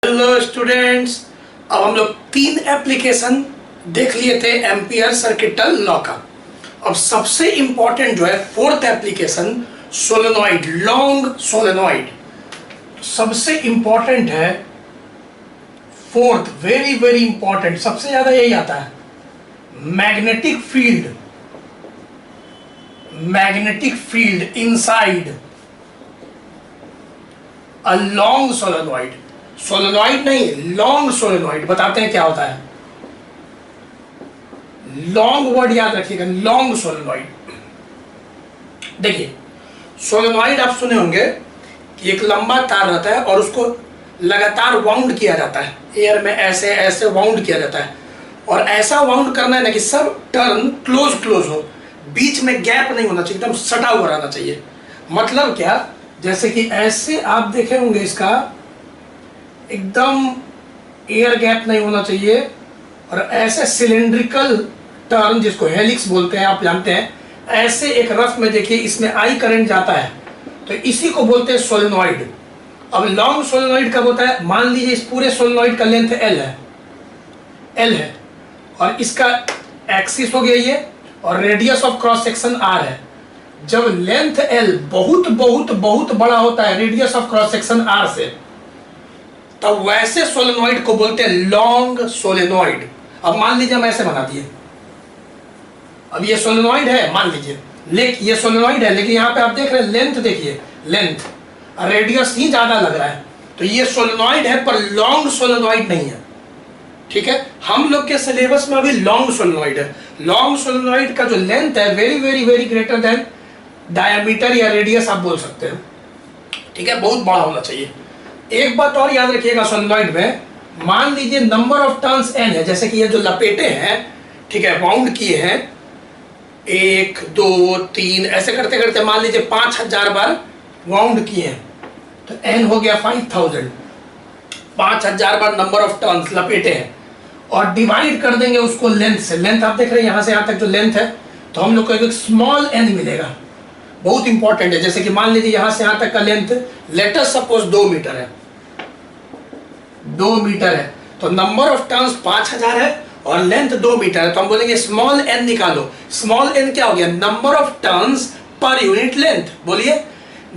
Hello students, अब हम लोग 3 एप्लीकेशन देख लिए थे एम्पियर सर्किटल लॉ का। अब सबसे इंपॉर्टेंट जो है 4th application solenoid, long solenoid सबसे इंपॉर्टेंट है। 4th वेरी वेरी इंपॉर्टेंट, सबसे ज्यादा यही आता है। Magnetic field inside a long solenoid. Solenoid नहीं, लॉन्ग सोलेनॉइड। बताते हैं क्या होता है। लॉन्ग वर्ड याद रखिएगा, लॉन्ग सोलेनॉइड। देखिए, सोलेनॉइड आप सुने होंगे कि एक लंबा तार रहता है और उसको लगातार वाउंड किया जाता है, एयर में ऐसे ऐसे वाउंड किया जाता है। और ऐसा वाउंड करना है ना कि सब टर्न क्लोज हो, बीच में गैप नहीं होना चाहिए, एकदम सटा हुआ रहना चाहिए। मतलब क्या, जैसे कि ऐसे आप देखे होंगे, इसका एकदम एयर गैप नहीं होना चाहिए। और ऐसे सिलेंड्रिकल टर्न, जिसको हेलिक्स बोलते हैं, आप जानते हैं, ऐसे एक रफ में देखिए इसमें आई करंट जाता है, तो इसी को बोलते हैं सोलेनॉइड। अब लॉन्ग सोलेनॉइड कब होता है? मान लीजिए इस पूरे सोलेनॉइड का लेंथ एल है और इसका एक्सिस हो गया ये, और radius of cross section r है। जब लेंथ एल बहुत बहुत बहुत बड़ा होता है radius of cross section r से, तब वैसे सोलेनॉइड को बोलते हैं लॉन्ग सोलेनॉइड। अब मान लीजिए हम ऐसे बना दिए, अब ये सोलेनॉइड है मान लीजिए, लेकिन ये सोलेनॉइड है, लेकिन यहाँ पे आप देख रहे हैं लेंथ, देखिए लेंथ, रेडियस ही ज्यादा लग रहा है, तो ये सोलेनॉइड है पर लॉन्ग सोलेनॉइड नहीं है। ठीक है, हम लोग के सिलेबस में अभी लॉन्ग सोलेनॉइड है। लॉन्ग सोलेनॉइड का जो लेंथ है very very very greater than diameter या रेडियस आप बोल सकते हैं। ठीक है, बहुत बड़ा होना चाहिए। एक बात और याद रखिएगा, सोलेनॉइड में मान लीजिए नंबर ऑफ टर्न्स n है, जैसे कि ये जो लपेटे हैं, ठीक है, वाउंड किए हैं 1 2 3 ऐसे करते करते मान लीजिए 5000 बार वाउंड किए हैं, तो n हो गया 5000। 5000 बार नंबर ऑफ टर्न्स लपेटे हैं, और डिवाइड कर देंगे उसको लेंथ से। लेंथ आप देख रहे हैं यहां से यहां तक जो लेंथ है, तो हम लोग को एक स्मॉल n मिलेगा। बहुत इंपॉर्टेंट है, जैसे कि मान लीजिए यहां से यहां तक का length let us suppose 2 metre है, 2 मीटर है, तो नंबर ऑफ टर्न्स 5000 है और लेंथ 2 मीटर है, तो हम बोलेंगे स्मॉल n निकालो। स्मॉल n क्या हो गया? Number of turns per unit length. बोलिए,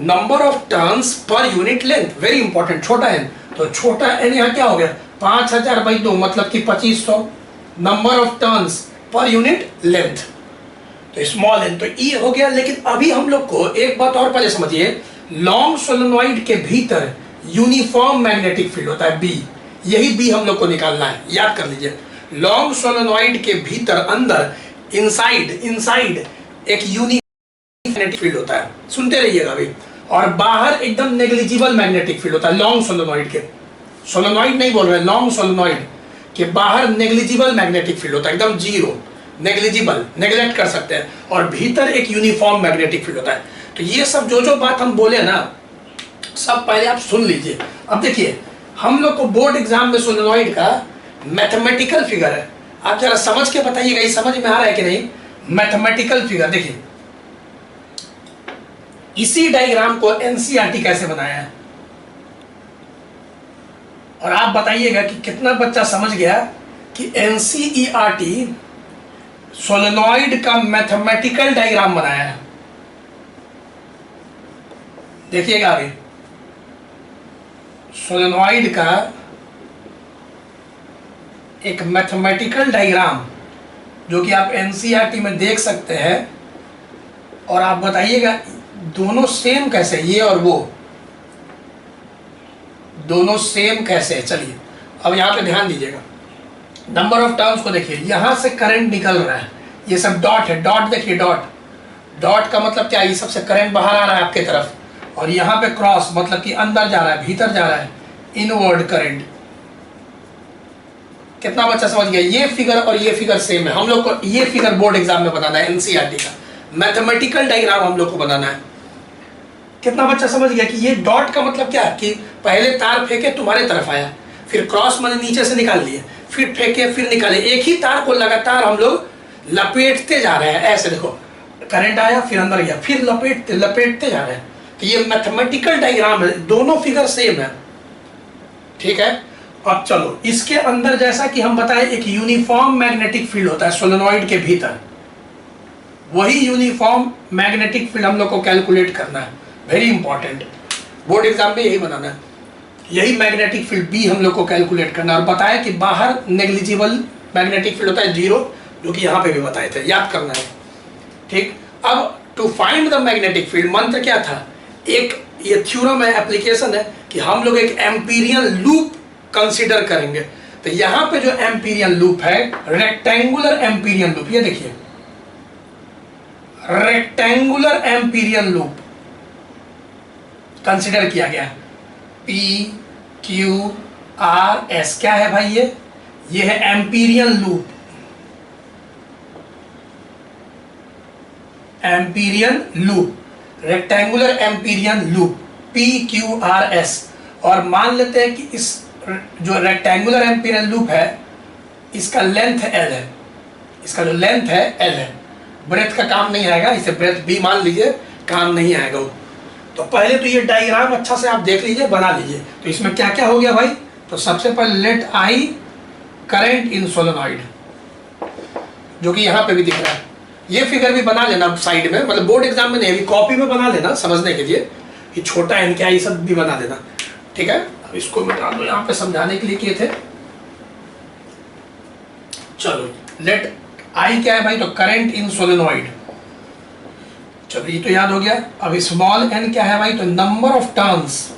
number of turns per unit length, very important. छोटा n, तो छोटा n यहाँ क्या हो गया? 5000/2 मतलब कि 2500 number of turns per unit length, तो स्मॉल n, तो E हो गया। लेकिन अभी हम लोग को एक बात और पहले समझिए, लॉन्ग सोलेनॉइड के भीतर यूनिफॉर्म मैग्नेटिक फील्ड होता है, B। यही B हम लोग को निकालना है, याद कर लीजिए। लॉन्ग सोलेनॉइड के भीतर, अंदर, इनसाइड एक यूनिफॉर्म मैग्नेटिक फील्ड होता है, सुनते रहिएगा अभी। और बाहर एकदम नेग्लिजिबल मैग्नेटिक फील्ड होता है लॉन्ग सोलेनॉइड के। सोलेनॉइड नहीं बोल रहे, लॉन्ग सोलेनॉइड के बाहर नेग्लिजिबल मैग्नेटिक फील्ड होता है, एकदम जीरो, नेग्लिजिबल, नेग्लेक्ट कर सकते हैं। और भीतर एक यूनिफॉर्म मैग्नेटिक फील्ड होता है। तो ये सब जो बात हम बोले ना, सब पहले आप सुन लीजिए। अब देखिए, हम लोग को बोर्ड एग्जाम में सोलेनॉइड का मैथमेटिकल फिगर है, आप जरा समझ के बताइएगा ये समझ में आ रहा है कि नहीं। मैथमेटिकल फिगर देखिए, इसी डायग्राम को एनसीईआरटी कैसे बनाया है, और आप बताइएगा कि कितना बच्चा समझ गया कि एनसीईआरटी सोलेनॉइड का मैथमेटिकल डायग्राम बनाया है। देखिएगा अभी, सोलेनॉइड का एक मैथमेटिकल डायग्राम जो कि आप एनसीईआरटी में देख सकते हैं, और आप बताइएगा दोनों सेम कैसे, ये और वो दोनों सेम कैसे है। चलिए अब यहाँ पे ध्यान दीजिएगा, नंबर ऑफ टर्न्स को देखिए, यहां से करंट निकल रहा है, ये सब डॉट है, डॉट देखिए, डॉट का मतलब क्या, ये सबसे करंट बाहर आ रहा है आपके तरफ, और यहाँ पे क्रॉस मतलब कि अंदर जा रहा है, भीतर जा रहा है, इनवर्ड करंट। कितना बच्चा समझ गया? ये फिगर और ये फिगर सेम है। हम लोग को ये फिगर बोर्ड एग्जाम में बनाना है, एनसीईआरटी का मैथमेटिकल डायग्राम हम लोग को बनाना है। कितना बच्चा समझ गया कि ये डॉट का मतलब क्या, कि पहले तार फेंके तुम्हारे तरफ आया, फिर क्रॉस मैंने नीचे से निकाल लिए, फिर फेंके फिर निकाले, एक ही तार को लगातार हम लोग लपेटते जा रहे हैं। ऐसे देखो, करंट आया फिर अंदर गया, फिर लपेटते जा रहे हैं। तो ये मैथमेटिकल डायग्राम है, दोनों फिगर सेम है। ठीक है, अब चलो, इसके अंदर जैसा कि हम बताएं एक यूनिफॉर्म मैग्नेटिक फील्ड होता है सोलेनॉइड के भीतर, वही यूनिफॉर्म मैग्नेटिक फील्ड हम लोग को कैलकुलेट करना है, वेरी इंपॉर्टेंट, बोर्ड एग्जाम में यही बनाना है, यही मैग्नेटिक फील्ड बी हम लोग को कैलकुलेट करना है। और बताया कि बाहर नेग्लिजिबल मैग्नेटिक फील्ड होता है 0, जो कि यहाँ पे भी बताए थे, याद करना है, ठीक। अब to find the magnetic field मंत्र क्या था, एक ये थ्योरम है, एप्लीकेशन है कि हम लोग एक एम्पीरियल लूप कंसीडर करेंगे। तो यहाँ पे जो एम्पीरियल लूप है, रेक्टेंगुलर एम्पीरियल लूप, ये देखिए रेक्टेंगुलर एम्पीरियल लूप कंसीडर किया गया, P Q R S, क्या है भाई ये है Amperian loop, Amperian loop, rectangular Amperian loop P Q R S। और मान लेते हैं कि इस जो रेक्टेंगुलर एम्पीरियल लूप है इसका लेंथ L है, इसका जो लेंथ है L है, ब्रेथ का काम नहीं आएगा, इसे ब्रेथ B मान लीजिए, काम नहीं आएगा वो। तो पहले तो ये डायग्राम अच्छा से आप देख लीजिए, बना लीजिए। तो इसमें क्या क्या हो गया भाई, तो सबसे पहले let I current in solenoid, जो कि यहाँ पे भी दिख रहा है, ये फिगर भी बना लेना साइड में, मतलब बोर्ड एग्जाम में नहीं, अभी कॉपी में बना लेना समझने के लिए, कि छोटा एन क्या, ये सब भी बना देना, ठीक है। अब इसको मिटा दो, यहाँ पे समझाने के लिए किए थे। चलो लेट आई क्या है भाई, तो करंट इन सोलेनॉइड, चलो ये तो याद हो गया। अब स्मॉल एन क्या है भाई, तो number of turns,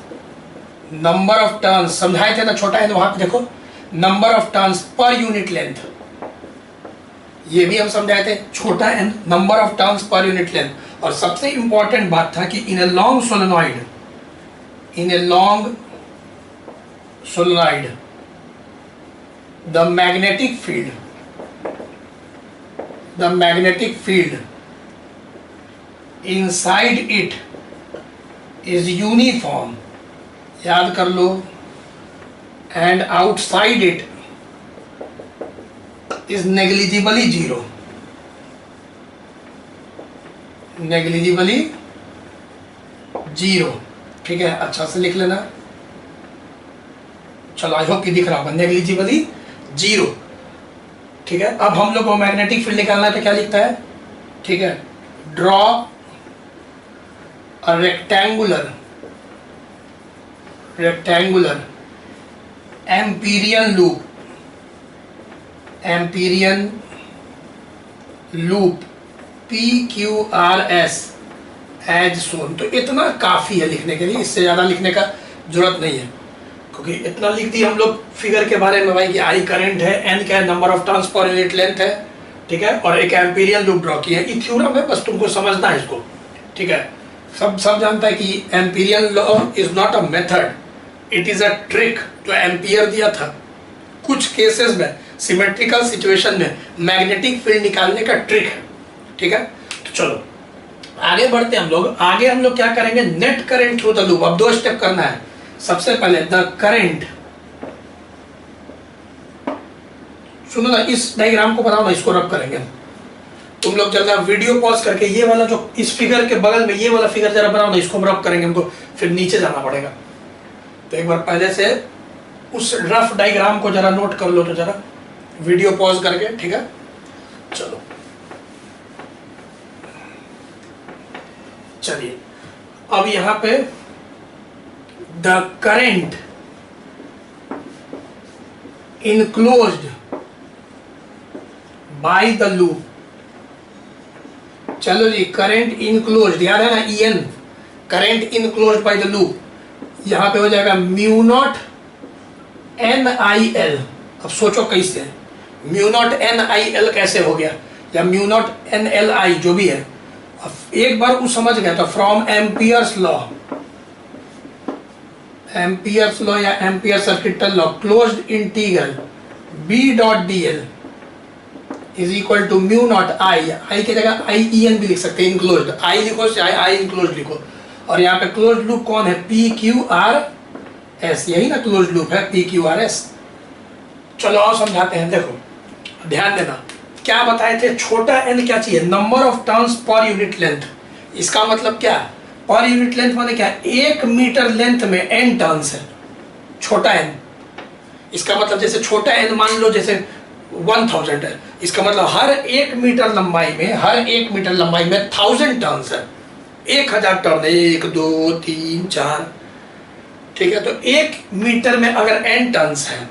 number of turns समझाए थे ना, छोटा एन वहां पे देखो, number of turns per unit length, ये भी हम समझाए थे, छोटा n number of turns per unit length. और सबसे इंपॉर्टेंट बात था कि in a long solenoid, in a long solenoid the magnetic field inside it is uniform, याद कर लो, and outside it is negligibly zero, negligibly zero, ठीक है, अच्छा से लिख लेना। चलो आई होप कि दिख रहा होगा, नेग्लिजिबली जीरो, ठीक है। अब हम लोग को मैग्नेटिक फील्ड निकालना है, तो क्या लिखता है, ठीक है, draw a rectangular Amperian loop PQRS as shown. तो इतना काफी है लिखने के लिए, इससे ज्यादा लिखने का जरूरत नहीं है, क्योंकि इतना लिख दिया हम लोग फिगर के बारे में भाई कि आई करंट है, एन क्या है, number of turns per unit length है, ठीक है, और एक एम्पीरियल लूप ड्रॉ किया है। थ्योरम है, बस तुमको समझना है इसको, ठीक है। सब जानता है कि Amperian law is not a method, it is a trick, जो एम्पियर दिया था कुछ केसेस में, सिमेट्रिकल सिचुएशन में मैग्नेटिक फील्ड निकालने का ट्रिक है, ठीक है। तो चलो आगे बढ़ते हैं हम लोग। आगे हम लोग क्या करेंगे, net current through the loop. अब 2 स्टेप करना है। सबसे पहले द करंट, सुनो ना, इस डायग्राम को बनाओ ना, इसको रब करेंगे तुम लोग। जरा वीडियो पॉज करके ये वाला जो इस फिगर के बगल में ये वाला फिगर जरा बनाओ ना, इसको रब करेंगे, हमको फिर नीचे जाना पड़ेगा। तो एक बार पहले से उस रफ डायग्राम को जरा नोट कर लो, तो जरा वीडियो पॉज करके, ठीक है। चलो चलिए, अब यहां पे the current enclosed by the loop, चलो जी, करंट इनक्लोज्ड, याद है ना, EN, current enclosed by the loop, यहां पे हो जाएगा म्यू नॉट NIL। अब सोचो कैसे, म्यू नॉट NIL कैसे हो गया, या म्यू नॉट NLI, जो भी है। अब एक बार वो समझ गया, तो फ्रॉम एम्पियर्स लॉ या Ampere circuital law, closed integral B dot DL is equal to mu naught I की जगह IEN भी लिख सकते हैं, इनक्लोज्ड, आई लिखो चाहे आई इनक्लोज्ड लिखो। और यहाँ पे क्लोज्ड लूप कौन है, PQRS, यही ना क्लोज्ड लूप है, PQRS। चलो और समझाते हैं, देखो ध्यान देना, क्या बताए थे, छोटा n क्या चाहिए, number of turns per unit length. इसका मतलब क्या, पर यूनिट लेंथ माने क्या, 1 मीटर लेंथ में n टर्न्स है, छोटा n। इसका मतलब जैसे छोटा n मान लो जैसे 1000 है, इसका मतलब हर 1 मीटर लंबाई में 1000 टर्न्स है। 1000 टर्न है, 1 2 3 4, ठीक है। तो 1 मीटर में अगर n टर्न्स है,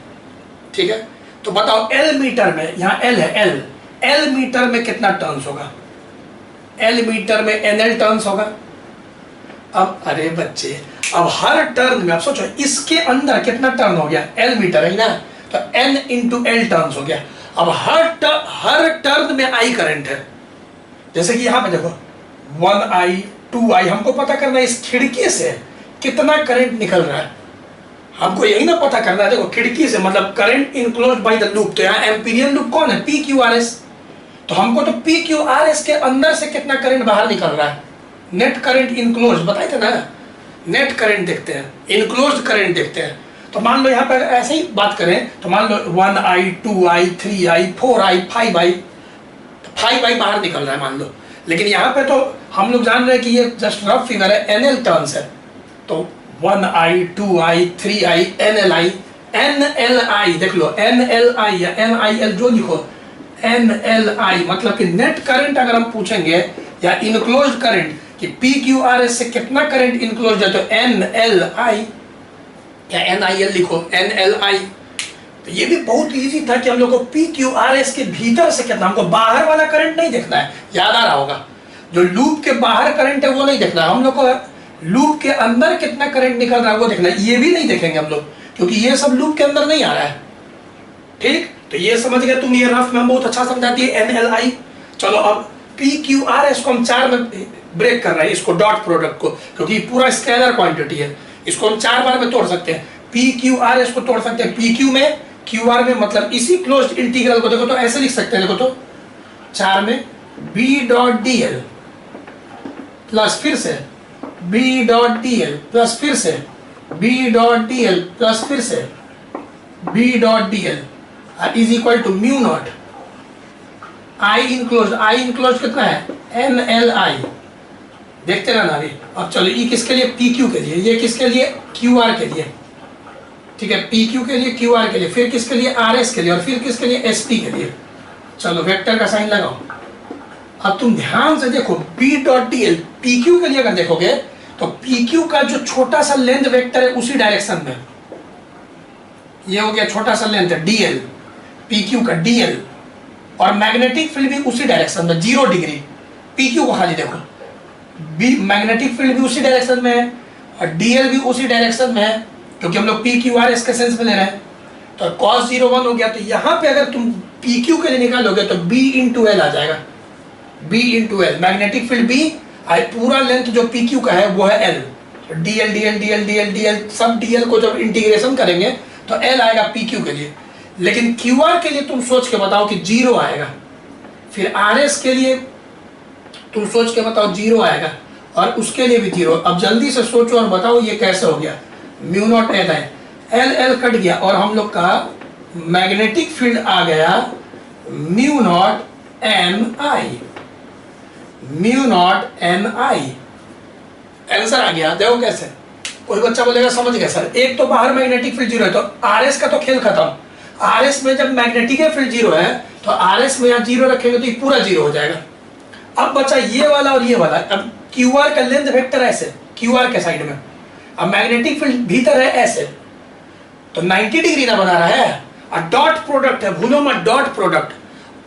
ठीक है, तो बताओ l मीटर में, यहाँ l है, l मीटर में कितना टर्न्स होगा? l मीटर में nl टर्न्स होगा। अब अरे बच्चे, अब हर टर्न में आप सोचो इसके अंदर कितना टर्न हो गया, l मीटर है ना, तो n इंटू l टर्न्स हो गया। अब हर टर्न में I करंट है। जैसे कि यहाँ पे देखो 1I 2I, हमको पता करना है इस खिड़की से कितना करंट निकल रहा है, हमको यही ना पता करना है। देखो खिड़की से मतलब current enclosed by the loop, तो यहाँ एम्पीरियन लूप कौन है? PQRS। तो हमको तो PQRS के अंदर से कितना करंट बाहर निकल रहा है, नेट करंट इनक्लोज बताए थे ना, नेट करंट देखते हैं, इनक्लोज्ड करंट देखते हैं। तो मान लो यहाँ पर ऐसे ही बात करें तो मान लो 1I 2I 3I 4I 5I, 5I बाहर निकल रहा है मान लो। लेकिन यहाँ पे तो हम लोग जान रहे हैं कि ये जस्ट रफ फिगर है, NL टर्न्स है। तो 1I 2I 3I NLI, NLI देख लो, NLI या NIL जो लिखो, NLI मतलब कि नेट करंट अगर हम पूछेंगे या इनक्लोज्ड करंट कि PQRS से कितना करंट इनक्लोज्ड है, तो NLI या NIL लिखो, NLI। तो ये भी बहुत इजी था कि हम लोग को PQRS के भीतर से कितना, हमको बाहर वाला करंट नहीं देखना है, याद आ रहा होगा। जो लूप के बाहर करंट है वो नहीं देखना है, हम लोग को लूप के अंदर कितना करंट निकल रहा है वो देखना है। ये भी नहीं देखेंगे हम लोग, क्योंकि ये सब लूप के अंदर नहीं आ रहा है, ठीक। तो ये समझ गए तुम, ये रफ में बहुत अच्छा समझाती है NLI। चलो अब PQRS को हम 4 में ब्रेक कर रहे हैं, इसको डॉट प्रोडक्ट को, क्योंकि पूरा स्केलर क्वांटिटी है, इसको हम 4 बार में तोड़ सकते हैं। PQRS को तोड़ सकते हैं PQ में, QR में, मतलब इसी क्लोज्ड इंटीग्रल को देखो तो ऐसे लिख सकते हैं, देखो तो 4 में B डॉट DL प्लस फिर से B डॉट DL प्लस फिर से B डॉट DL प्लस फिर से B dot DL is equal to mu naught I enclose कितना है? NLI। देखते रहना अभी। अब चलो ये किसके लिए? PQ के लिए। ये किसके लिए? QR के लिए, ठीक है, PQ के लिए, QR के लिए, फिर किसके लिए? RS के लिए, और फिर किसके लिए? SP के लिए। चलो वेक्टर का साइन लगाओ। अब तुम ध्यान से देखो B डॉट DL, PQ के लिए अगर देखोगे तो PQ का जो छोटा सा लेंथ वेक्टर है उसी डायरेक्शन में, ये हो गया छोटा सा लेंथ है DL, PQ का DL, और मैग्नेटिक फील्ड भी उसी डायरेक्शन में 0 डिग्री। PQ को खाली देखो, मैग्नेटिक फील्ड भी उसी डायरेक्शन में है और DL भी उसी डायरेक्शन में है, क्योंकि हम लोग PQRS के सेंस में ले रहे हैं। तो cos 0 1 हो गया। तो यहाँ पे अगर तुम PQ के लिए निकालोगे तो B इंटू L आ जाएगा, B into L, magnetic field B, पूरा लेंथ जो PQ का है वो है L, DL DL DL DL DL सब DL को जब इंटीग्रेशन करेंगे तो L आएगा PQ के लिए। लेकिन QR के लिए तुम सोच के बताओ कि 0 आएगा, फिर RS के लिए तुम सोच के बताओ 0 आएगा, और उसके लिए भी 0। अब जल्दी से सोचो और बताओ ये कैसे हो गया? म्यू नॉट L है, L कट गया और हम लोग का मैग्नेटिक फील्ड आ गया mu naught MI, mu naught MI। Answer आ गया, देखो कैसे। कोई बच्चा बोलेगा समझ गया सर, एक तो बाहर मैग्नेटिक फील्ड 0 है तो RS का तो खेल खत्म। RS में जब मैग्नेटिक फील्ड 0 है तो RS में यहाँ 0 रखेंगे तो ये पूरा 0 हो जाएगा। अब बचा ये वाला और ये वाला। अब QR का लेंथ वेक्टर ऐसे, QR के साइड में, अब मैग्नेटिक फील्ड भीतर है ऐसे, तो 90 डिग्री ना बना रहा है। और डॉट प्रोडक्ट है, भूलो मत dot product,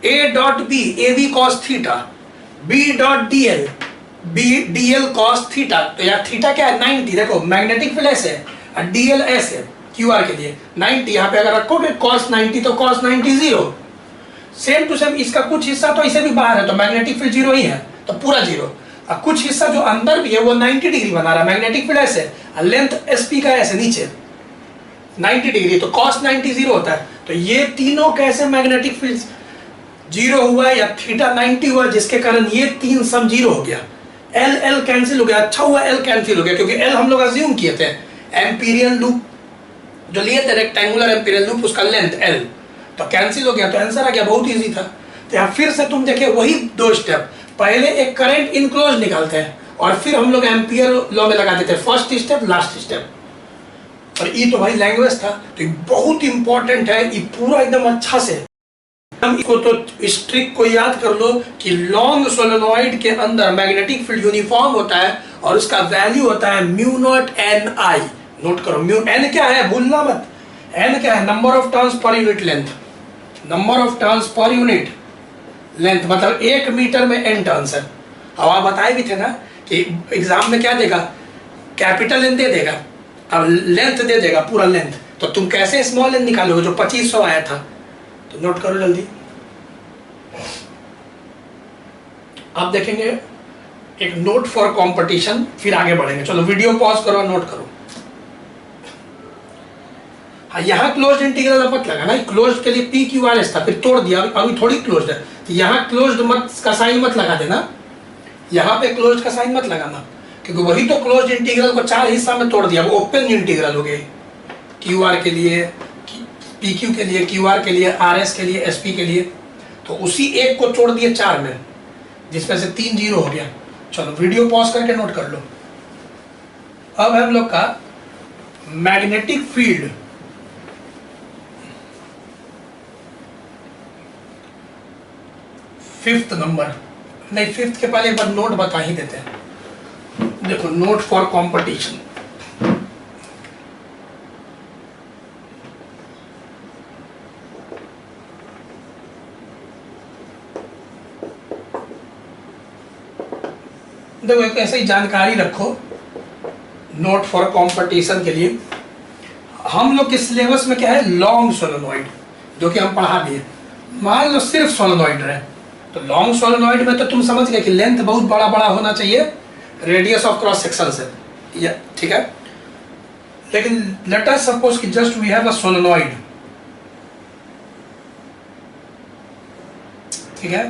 A dot B, AB cos theta, B dot DL, B DL cos theta. तो यार थीटा क्या है? 90। देखो मैग्नेटिक फील्ड ऐसे और DL ऐसे, QR के लिए 90, यहाँ पे अगर रखोगे cos 90 तो cos 90 0। सेम टू सेम इसका कुछ हिस्सा तो इसे भी बाहर है तो मैग्नेटिक फील्ड 0 ही है, तो पूरा 0। और कुछ हिस्सा जो अंदर भी है वो 90 डिग्री बना रहा है, मैग्नेटिक फील्ड ऐसे और लेंथ SP का ऐसे नीचे 90 डिग्री, तो cos 90 0 होता है। तो ये तीनों कैसे मैग्नेटिक फील्ड 0 हुआ है या थीटा 90 हुआ, जिसके कारण ये 3 सम 0 हो गया। L कैंसिल हो गया। अच्छा हुआ L कैंसिल हो गया, क्योंकि L हम लोग अज्यूम किए थे, एम्पीरियन लूप जो लिए थे, रेक्टेंगुलर एम्पीरियन लूप, उसका लेंथ L, तो कैंसिल हो गया। तो आंसर आ गया, बहुत इजी था। तो यहाँ फिर से तुम देखिए वही 2 स्टेप, पहले एक करंट इनक्लोज निकालते हैं और फिर हम लोग एम्पियर लॉ में लगा देते हैं, फर्स्ट स्टेप लास्ट स्टेप। और ई तो भाई लैंग्वेज था, तो ये बहुत इंपॉर्टेंट है, ये पूरा एकदम अच्छा से हम इसको तो इस ट्रिक को याद कर लो कि लॉन्ग सोलेनॉइड के अंदर मैग्नेटिक फील्ड यूनिफॉर्म होता है और उसका वैल्यू होता है म्यू नॉट एन आई। नोट करो, म्यू एन क्या है, भूलना मत, एन क्या है, number of turns per unit length, number of turns per unit length, मतलब 1 मीटर में n टर्न्स है। अब आप बताए भी थे ना कि एग्जाम में क्या देगा, कैपिटल लेंथ दे देगा, अब लेंथ दे देगा पूरा लेंथ, तो तुम कैसे स्मॉल लेंथ निकालोगे जो 2500 आया था। तो नोट करो जल्दी। आप देखेंगे एक नोट फॉर कंपटीशन, फिर आगे बढ़ेंगे। चलो वीडियो पॉज करो, नोट करो। हाँ, यहाँ क्लोज्ड इंटीग्रल मत लगा ना, क्लोज्ड के लिए पी क्यू आर एस था, फिर तोड़ दिया, अभी थोड़ी क्लोज्ड है, तो यहाँ क्लोज्ड मत का साइन मत लगा देना, यहाँ पे क्लोज्ड का साइन मत लगाना, क्योंकि वही तो क्लोज्ड इंटीग्रल को 4 हिस्सा में तोड़ दिया, वो ओपन इंटीग्रल हो गए, क्यू आर के लिए, पी क्यू के लिए, क्यू आर के लिए, आर एस के लिए, एस पी के लिए, तो उसी एक को तोड़ दिए 4 में, जिसमें से 3 जीरो हो गया। चलो वीडियो पॉज करके नोट कर लो। अब हम लोग का मैग्नेटिक फील्ड, फिफ्थ नंबर, नहीं फिफ्थ के पहले एक बार नोट बता ही देते हैं। देखो, नोट फॉर कंपटीशन, देखो एक ऐसे ही जानकारी रखो नोट फॉर कंपटीशन के लिए। हम लोग के सिलेबस में क्या है, लॉन्ग सोलेनॉइड, जो कि हम पढ़ा दिए। मान लो सिर्फ सोलेनॉइड रहे, तो लॉन्ग सोलेनॉइड में तो तुम समझ गए कि लेंथ बहुत बड़ा बड़ा होना चाहिए रेडियस ऑफ क्रॉस सेक्शन से, या ठीक है। लेकिन लेट अस सपोज कि just we have a solenoid, ठीक है,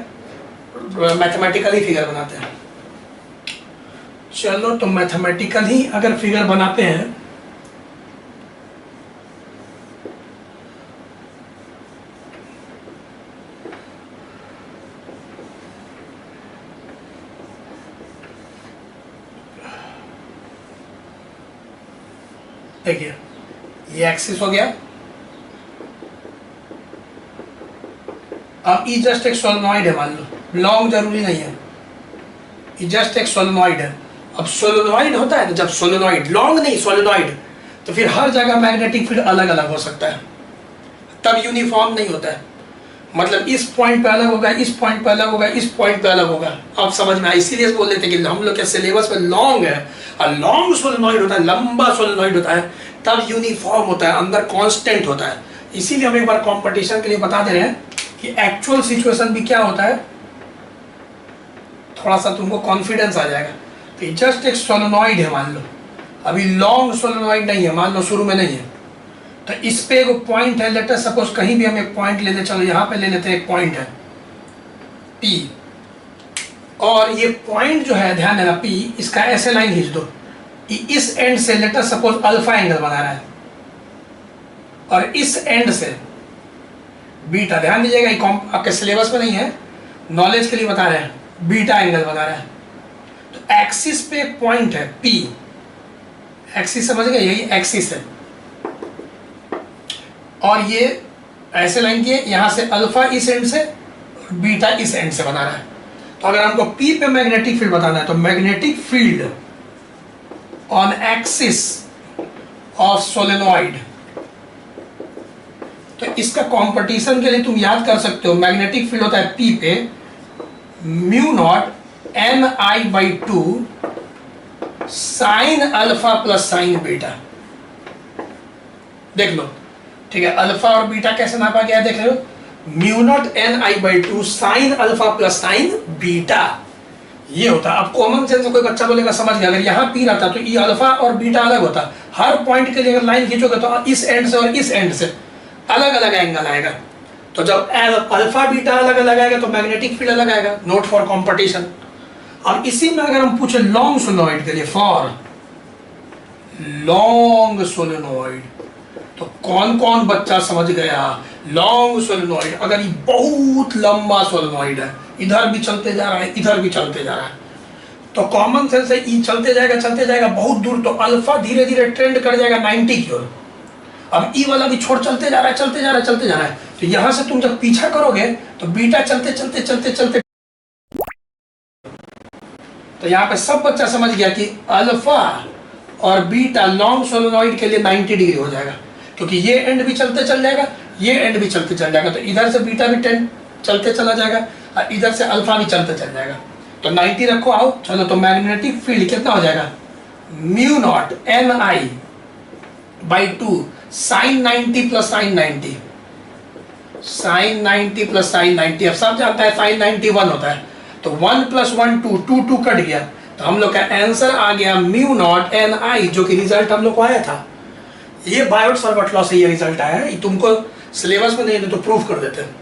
मैथमेटिकली फिगर बनाते हैं। चलो, तो मैथमेटिकली अगर फिगर बनाते हैं, देखिए ये एक्सिस हो गया। अब ई जस्ट एक सोलेनॉइड है, मान लो, लॉन्ग जरूरी नहीं है, ई जस्ट एक सोलेनॉइड है। अब सोलेनॉइड होता है, जब सोलेनॉइड, लॉन्ग नहीं सोलेनॉइड, तो फिर हर जगह मैग्नेटिक फील्ड अलग अलग हो सकता है, तब यूनिफॉर्म नहीं होता है। मतलब इस पॉइंट पे अलग होगा, इस पॉइंट पे अलग होगा, इस पॉइंट पे अलग होगा। अब समझ में आया, इसीलिए बोल देते कि हम लोग के सिलेबस में लॉन्ग है, और लॉन्ग सोलेनॉइड होता है, लंबा सोलेनॉइड होता है, तब यूनिफॉर्म होता है, अंदर कांस्टेंट होता है। इसीलिए हम एक बार कंपटीशन के लिए बता दे रहे हैं कि एक्चुअल सिचुएशन भी क्या होता है, थोड़ा सा तुमको कॉन्फिडेंस आ जाएगा। तो जस्ट एक सोलेनॉइड है, मान लो, अभी लॉन्ग सोलेनॉइड नहीं है, मान लो शुरू में नहीं है, तो इस पे एक पॉइंट है, लेट अस सपोज कहीं भी हम एक पॉइंट ले ले, चलो यहाँ पे ले लेते हैं, एक पॉइंट है P, और ये पॉइंट जो है, ध्यान देना, P, इसका ऐसे लाइन खींच दो, इस एंड से late us suppose alpha angle बना रहा है, और इस एंड से बीटा, ध्यान दीजिएगा, ये आपके सिलेबस में नहीं है, नॉलेज के लिए बता रहे हैं, बीटा एंगल बना रहा है। तो एक्सिस पे एक पॉइंट है P, एक्सिस समझ गए, यही एक्सिस है, और ये ऐसे लाइन की है, यहाँ से अल्फा इस एंड से, बीटा इस एंड से बना रहा है। तो अगर हमको P पे मैग्नेटिक फील्ड बताना है, तो magnetic field on axis of solenoid, तो इसका कंपटीशन के लिए तुम याद कर सकते हो, मैग्नेटिक फील्ड होता है P पे mu naught Ni/2 sine alpha plus sign beta. देख लो, ठीक है, अल्फा और बीटा कैसे नापा गया देख रहे हो, mu naught Ni/2 sine alpha plus sign beta, ये होता। अब कॉमन सेंस से कोई बच्चा बोलेगा समझ गया, अगर यहाँ P रहता तो ये अल्फा और बीटा अलग होता, हर पॉइंट के लिए अगर लाइन खींचोगे तो इस एंड से और इस एंड से अलग अलग एंगल आएगा, तो जब अल्फा बीटा अलग अलग आएगा तो मैग्नेटिक फील्ड अलग आएगा। Note for competition. और इसी में अगर हम पूछे लॉन्ग सोलेनॉइड के लिए, फॉर लॉन्ग सोलेनॉइड, तो कौन कौन बच्चा समझ गया, लॉन्ग सोलेनॉइड, अगर ये बहुत लंबा सोलेनॉइड है, इधर भी चलते जा रहा है, इधर भी चलते जा रहा है, तो कॉमन सेंस है, ये चलते जाएगा बहुत दूर, तो अल्फा धीरे धीरे ट्रेंड कर जाएगा 90 की ओर, अब ई वाला भी छोड़ चलते जा रहा है, चलते जा रहा है, चलते जा रहा है। तो यहां से तुम जब पीछा करोगे तो बीटा चलते चलते चलते चलते, तो यहां पे सब बच्चा समझ गया कि अल्फा और बीटा लॉन्ग सोलेनॉइड के लिए 90 डिग्री हो जाएगा, क्योंकि ये एंड भी चलते चल जाएगा, ये एंड भी चलते चल जाएगा। तो इधर से बीटा भी 10 चलते चला जाएगा और इधर से अल्फा भी चलते चल जाएगा। तो 90 रखो, आओ चलो। तो मैग्नेटिक फील्ड कितना हो जाएगा, mu naught n I by 2 sine 90 plus sine 90, sine 90 plus sine 90। अब सब जानता है साइन 90 1 होता है, तो 1 प्लस 1 2, 2 2 कट गया, तो हम लोग का आंसर आ गया म्यू नॉट एन आई, जो कि रिजल्ट हम लोग को आया था। ये बायोट-सावर्ट लॉ से ये रिजल्ट आया है, तुमको सिलेबस में नहीं तो प्रूफ कर देते हैं,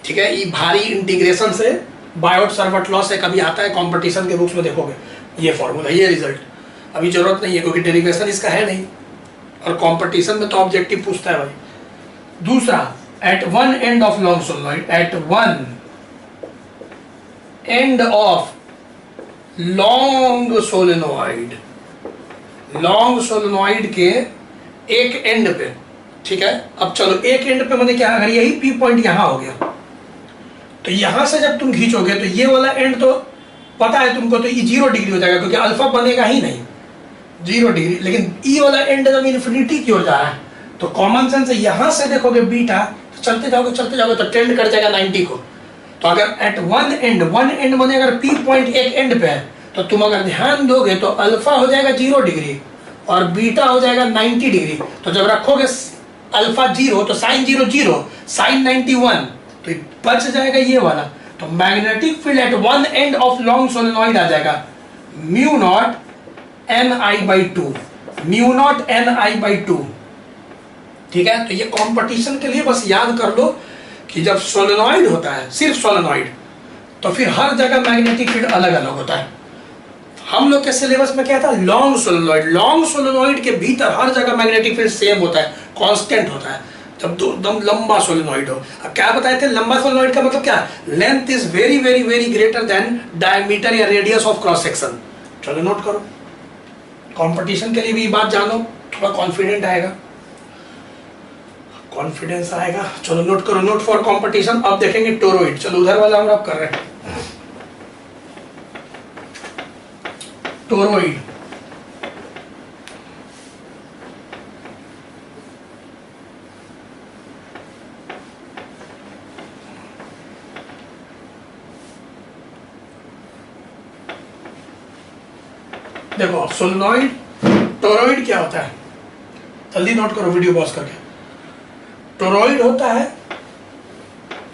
ठीक है। ये भारी इंटीग्रेशन से बायोट-सावर्ट लॉ से कभी आता है, कंपटीशन के बुक्स में देखोगे ये फॉर्मूला, ये रिजल्ट। अभी जरूरत नहीं है क्योंकि डेरिवेशन इसका है नहीं, और कंपटीशन में तो ऑब्जेक्टिव पूछता है भाई। दूसरा, at one end of long solenoid, at one end of long solenoid, long solenoid के एक एंड पे, ठीक है। अब चलो एक एंड पे मैंने क्या, अगर यही पी पॉइंट यहां हो गया, तो यहां से जब तुम खींचोगे तो ये वाला एंड तो पता है तुमको, तो ये 0 डिग्री हो जाएगा, क्योंकि अल्फा बनेगा ही नहीं 0 डिग्री। लेकिन ई वाला एंड जब इन्फिनिटी की ओर जा रहा है, तो कॉमन सेंस से यहां से देखोगे बीटा, तो चलते जाओगे तो टेंड कर जाएगा 90 को। तो अगर एट वन एंड बने, अगर पी पॉइंट एक एंड पे है, तो तुम अगर ध्यान दोगे तो अल्फा हो जाएगा 0 डिग्री और बीटा हो जाएगा 90 डिग्री। तो जब रखोगे अल्फा 0 तो साइन 0 0, साइन 90 1, तो बच जाएगा ये वाला। तो magnetic field at one end of long solenoid आ जाएगा mu naught n I by 2, mu naught n I by 2, ठीक है। तो ये कंपटीशन के लिए बस याद कर लो कि जब सोलेनॉइड होता है, सिर्फ सोलेनॉइड, तो फिर हर जगह मैग्नेटिक फील्ड अलग अलग होता है। हम लोग के सिलेबस में क्या था, लॉन्ग सोलेनॉइड, लॉन्ग सोलेनॉइड के भीतर हर जगह मैग्नेटिक फील्ड सेम होता है, कांस्टेंट होता है। जब एकदम लंबा सोलेनॉइड हो, अब क्या बताए थे, लंबा सोलेनॉइड का मतलब क्या, length is very very very greater than diameter या रेडियस ऑफ क्रॉस सेक्शन। चलो नोट करो, कंपटीशन के लिए भी बात जानो, थोड़ा कॉन्फिडेंट आएगा, कॉन्फिडेंस आएगा। चलो नोट करो, नोट फॉर कंपटीशन। अब देखेंगे टोरॉइड। चलो उधर वाला हम अब कर रहे हैं टोरॉइड। देखो सोलेनॉइड, टोरॉइड क्या होता है, जल्दी नोट करो वीडियो पॉज करके। टोरॉइड होता है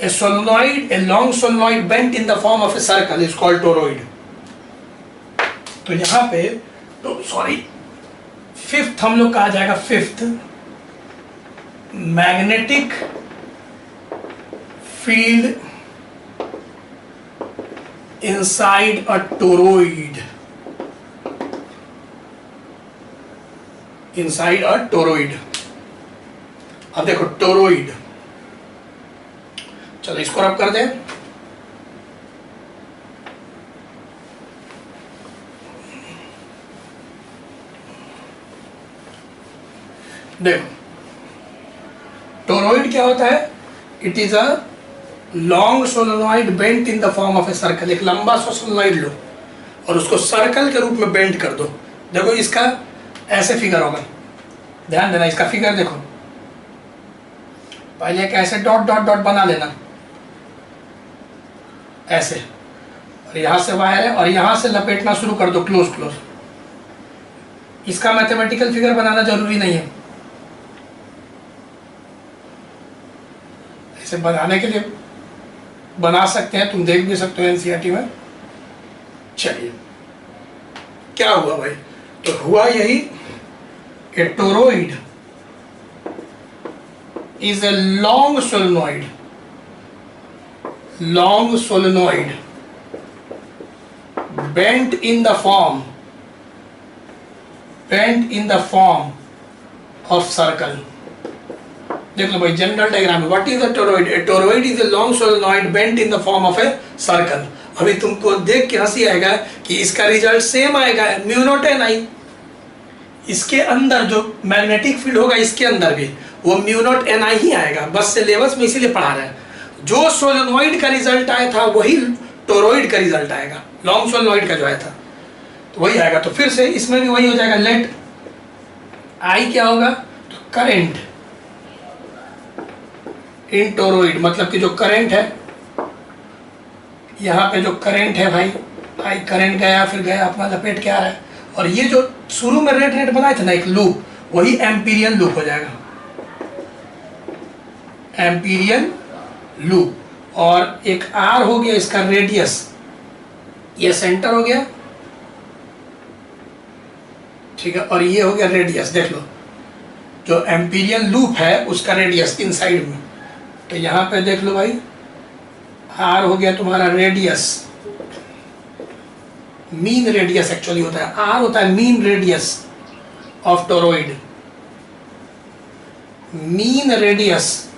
a solenoid, a long solenoid bent in the form of a circle is called toroid। तो यहाँ पे तो सॉरी फिफ्थ हम लोग का आ जाएगा, fifth magnetic field inside a toroid, inside a toroid. अब देखो टोरॉइड, चलो इसको रब कर दें। देखो टोरॉइड क्या होता है, it is a long solenoid bent in the form of a circle. एक लंबा सा सोलेनॉइड लो और उसको सर्कल के रूप में बेंट कर दो। देखो इसका ऐसे फिगर होगा, ध्यान देना, इसका फिगर देखो, पहले एक ऐसे डॉट डॉट डॉट बना लेना ऐसे, और यहां से वायर है और यहां से लपेटना शुरू कर दो, क्लोज क्लोज। इसका मैथमेटिकल फिगर बनाना जरूरी नहीं है, ऐसे बनाने के लिए बना सकते हैं, तुम देख भी सकते हो एनसीईआरटी में। चलिए क्या हुआ भाई, तो हुआ यही कि toroid is a long solenoid, long solenoid bent in the form of circle। देख लो भाई general diagram, what is a toroid, A toroid is a long solenoid bent in the form of a circle. अभी तुमको देख के हंसी आएगा कि इसका रिजल्ट सेम आएगा, म्यू नॉट एन आई, इसके अंदर जो मैग्नेटिक फील्ड होगा इसके अंदर भी वो म्यू नॉट एन आई ही आएगा, बस सिलेबस में इसीलिए पढ़ा रहे हैं। जो सोलेनोइड का रिजल्ट आया था वही टोरॉइड का रिजल्ट आएगा, लॉन्ग सोलेनोइड का जो आया था तो वही आएगा। तो फिर से इसमें भी वही हो जाएगा, लेट आई क्या होगा, तो करंट इन टोरॉइड, मतलब कि जो करंट है यहाँ पे जो करंट है भाई, आई करंट गया फिर गया अपना लपेट के आ रहा है, और ये जो शुरू में रेड रेड बनाए थे ना एक लूप, वही एम्पीरियन लूप हो जाएगा, एम्पीरियन लूप। और एक आर हो गया इसका रेडियस, ये सेंटर हो गया, ठीक है, और ये हो गया रेडियस। देख लो जो एम्पीरियन लूप है उसका रेडियस इनसाइड में, तो यहाँ पे देख लो भाई आर हो गया तुम्हारा रेडियस, मीन रेडियस एक्चुअली होता है, आर होता है mean radius of toroid, mean radius,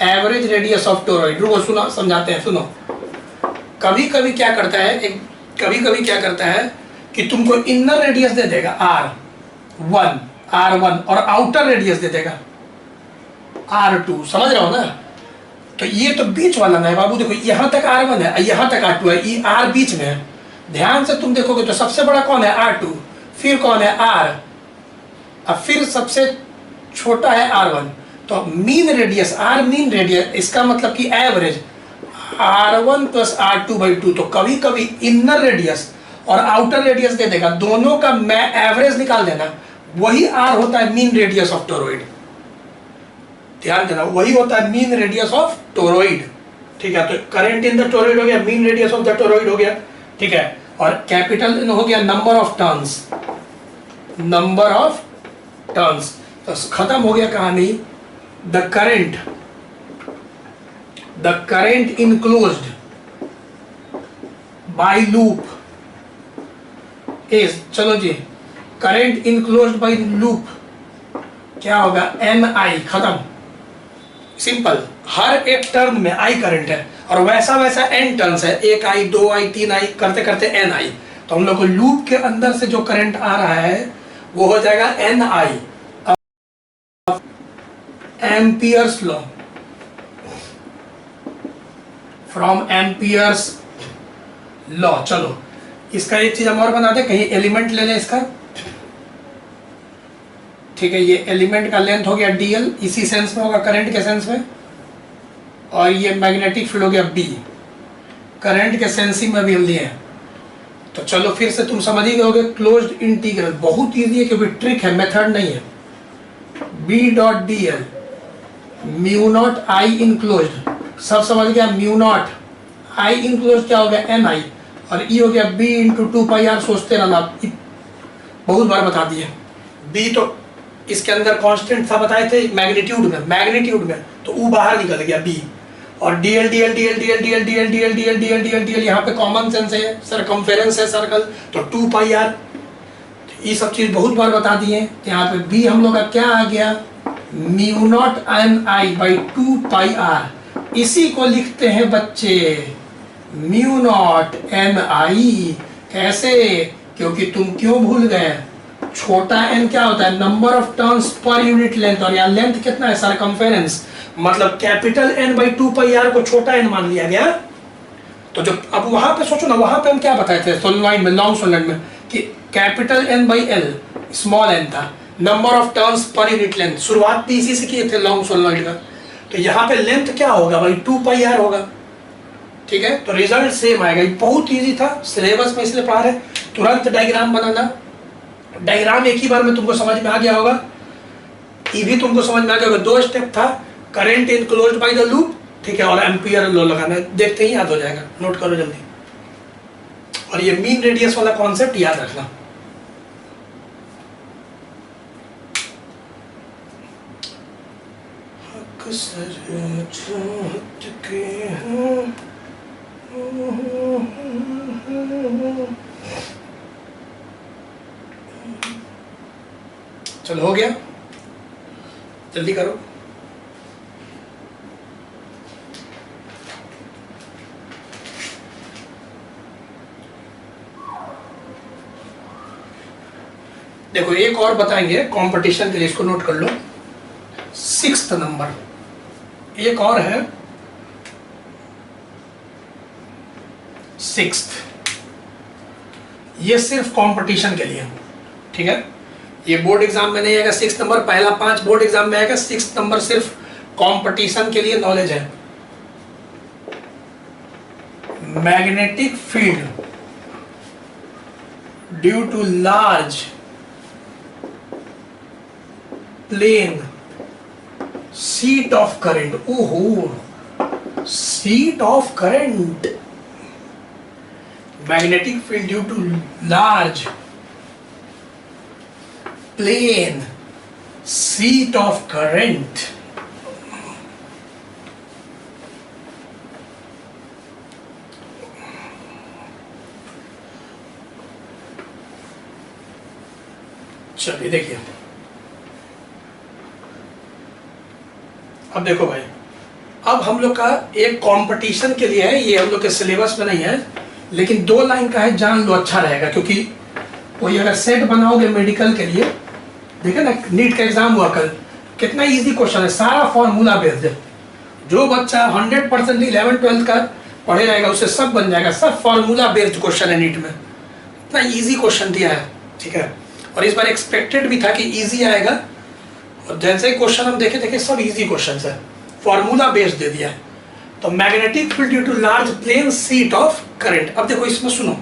average radius of toroid. रुको सुनो समझाते हैं, सुनो। कभी कभी क्या करता है, कभी कभी क्या करता है कि तुमको इनर रेडियस दे देगा R1 और आउटर रेडियस दे देगा R2, समझ रहे हो ना। तो ये तो बीच वाला ना है बाबू, देखो यहाँ तक R1 है, यहाँ तक R2 है, ये R बीच में है। ध्यान से तुम देखोगे तो सबसे बड़ा कौन है, R2, फिर कौन है R, और फिर सबसे छोटा है R1। तो mean radius, R mean radius, इसका मतलब कि एवरेज R1 प्लस R2/2। तो कभी कभी इनर रेडियस और आउटर रेडियस दे देगा, दोनों का मैं एवरेज निकाल देना, वही R होता है मीन रेडियस ऑफ टोरॉइड। ध्यान देना, वही होता है मीन रेडियस ऑफ टोरॉइड, ठीक है। तो करंट इन द टोरॉइड हो गया, mean radius of the toroid हो गया, ठीक है। और कैपिटल N हो गया number of turns, number of turns. तो खत्म हो गया कहानी। The current enclosed bye loop is, चलो जी, करंट इनक्लोज्ड बाय लूप क्या होगा, NI, खत्म, सिंपल। हर एक टर्न में I करंट है, और वैसा वैसा n टर्न्स है, 1I 2I 3I करते करते NI। तो हम लोग को लूप के अंदर से जो करंट आ रहा है वो हो जाएगा NI, Ampere's law, from Ampere's law. चलो इसका एक चीज हम और बना दे, कहीं एलिमेंट ले लें इसका, ठीक है। ये एलिमेंट का लेंथ हो गया dl, इसी सेंस में होगा करंट के सेंस में, और ये मैग्नेटिक फील्ड हो गया B, करंट के सेंसिंग में भी हम लिए हैं। तो चलो फिर से तुम समझ ही गए, क्लोज्ड इंटीग्रल बहुत इजी है, क्योंकि ट्रिक है, मेथड नहीं है। B.dl mu naught I enclosed, सब समझ गया, म्यू नॉट I इनक्लोज्ड क्या हो गया NI, और E हो गया B इंटू 2πr। सोचते रहना, बहुत बार बता दिए। B तो इसके अंदर कांस्टेंट था, बताए थे मैग्नीट्यूड में, तो U बाहर निकल गया B, और dl dl dl dl dl dl dl dl dl dl dl यहाँ पे कॉमन सेंस है, सरकमफेरेंस है सर्कल, तो 2πr। ये सब चीज बहुत बार बता दिए। यहाँ पे B हम लोग का क्या आ गया, म्यू नॉट NI/2πr। इसी को लिखते हैं बच्चे म्यू नॉट NI। कैसे, क्योंकि तुम क्यों भूल गए, छोटा n क्या होता है, number of turns per unit length, और यहाँ लेंथ कितना है, सरकमफेरेंस, मतलब कैपिटल N/2πr को छोटा n मान लिया गया। तो जब अब वहां पे सोचो ना, वहां पे हम क्या बताए थे सोलेनोइड में, लॉन्ग सोलेनोइड में, कि कैपिटल N/L स्मॉल n था, number of turns per unit length, शुरुआत भी इसी से किए थे लॉन्ग सोलेनोइड का। तो यहाँ पे लेंथ क्या होगा भाई, 2πr होगा, ठीक है। तो रिजल्ट सेम आएगा, बहुत इजी था, सिलेबस में इसलिए पढ़ा रहे। तुरंत डायग्राम बनाना, डायग्राम एक ही बार में तुमको समझ में आ गया होगा, ये भी तुमको समझ में आ गया होगा। 2 स्टेप था, current enclosed by the loop, ठीक है, और एम्पियर लॉ लगाना, देखते ही याद हो जाएगा, नोट करो जल्दी। और ये मीन रेडियस वाला कॉन्सेप्ट याद रखना। चलो हो गया, जल्दी करो। देखो एक और बताएंगे कंपटीशन के लिए, इसको नोट कर लो। 6th नंबर एक और है, 6th, ये सिर्फ कंपटीशन के लिए, ठीक है। ये बोर्ड एग्जाम में नहीं आएगा 6 नंबर, पहला 5 बोर्ड एग्जाम में आएगा, 6 नंबर सिर्फ कंपटीशन के लिए नॉलेज है। Magnetic field due to large plane sheet of current, ओहो sheet of current, magnetic field due to large plane sheet of current. चलिए देखिए, अब देखो भाई, अब हम लोग का एक कंपटीशन के लिए है, ये हम लोग के सिलेबस में नहीं है, लेकिन 2 लाइन का है, जान लो अच्छा रहेगा। क्योंकि कोई अगर सेट बनाओगे मेडिकल के लिए, देखा ना नीट का एग्जाम हुआ कल, कितना इजी क्वेश्चन है, सारा फॉर्मूला बेस्ड है। जो बच्चा 100% 11th-12th का पढ़े रहेगा उसे सब बन जाएगा, सब फॉर्मूला बेस्ड क्वेश्चन है नीट में, इतना इजी क्वेश्चन दिया है, ठीक है। और इस बार एक्सपेक्टेड भी था कि इजी आएगा, और जैसे ही क्वेश्चन हम देखे सब इजी क्वेश्चन है, फॉर्मूला बेस्ड दे दिया है। तो magnetic field due to large plane sheet of current. अब देखो इसमें सुनो,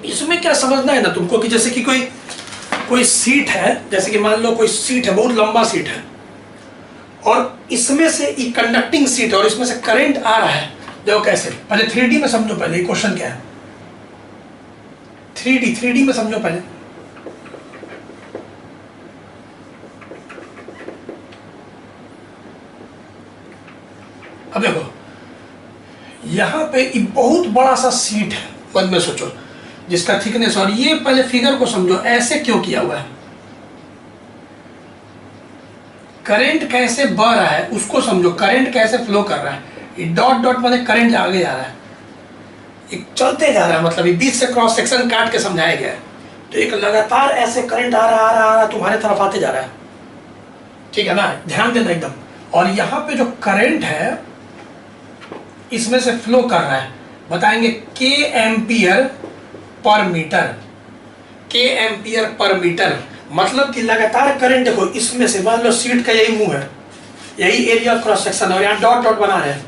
इसमें क्या समझना है ना तुमको, कि जैसे कि कोई सीट है, जैसे कि मान लो कोई सीट है, बहुत लंबा सीट है, और इसमें से एक कंडक्टिंग सीट है और इसमें से करंट आ रहा है। देखो कैसे, पहले 3D में समझो, पहले क्वेश्चन क्या है, 3D में समझो पहले। अब देखो यहां पे एक बहुत बड़ा सा सीट है, मन में सोचो, जिसका थिकनेस, और ये पहले फिगर को समझो, ऐसे क्यों किया हुआ है, करंट कैसे बह रहा है उसको समझो, करंट कैसे फ्लो कर रहा है। ये डॉट डॉट माने करंट आगे जा रहा है, एक चलते जा रहा है, मतलब ये बीच से क्रॉस सेक्शन काट के समझाया गया है। तो एक लगातार ऐसे करंट आ रहा तुम्हारे तरफ आते जा रहा है, ठीक है ना, ध्यान देना एकदम। और यहाँ पे जो करंट है इसमें से फ्लो कर रहा है, बताएंगे के एम्पियर पर मीटर, के एम्पियर पर मीटर, मतलब कि लगातार करंट। देखो इसमें से मान लो सीट का यही मुंह है, यही एरिया क्रॉस सेक्शन, और यहाँ डॉट डॉट बना रहे हैं।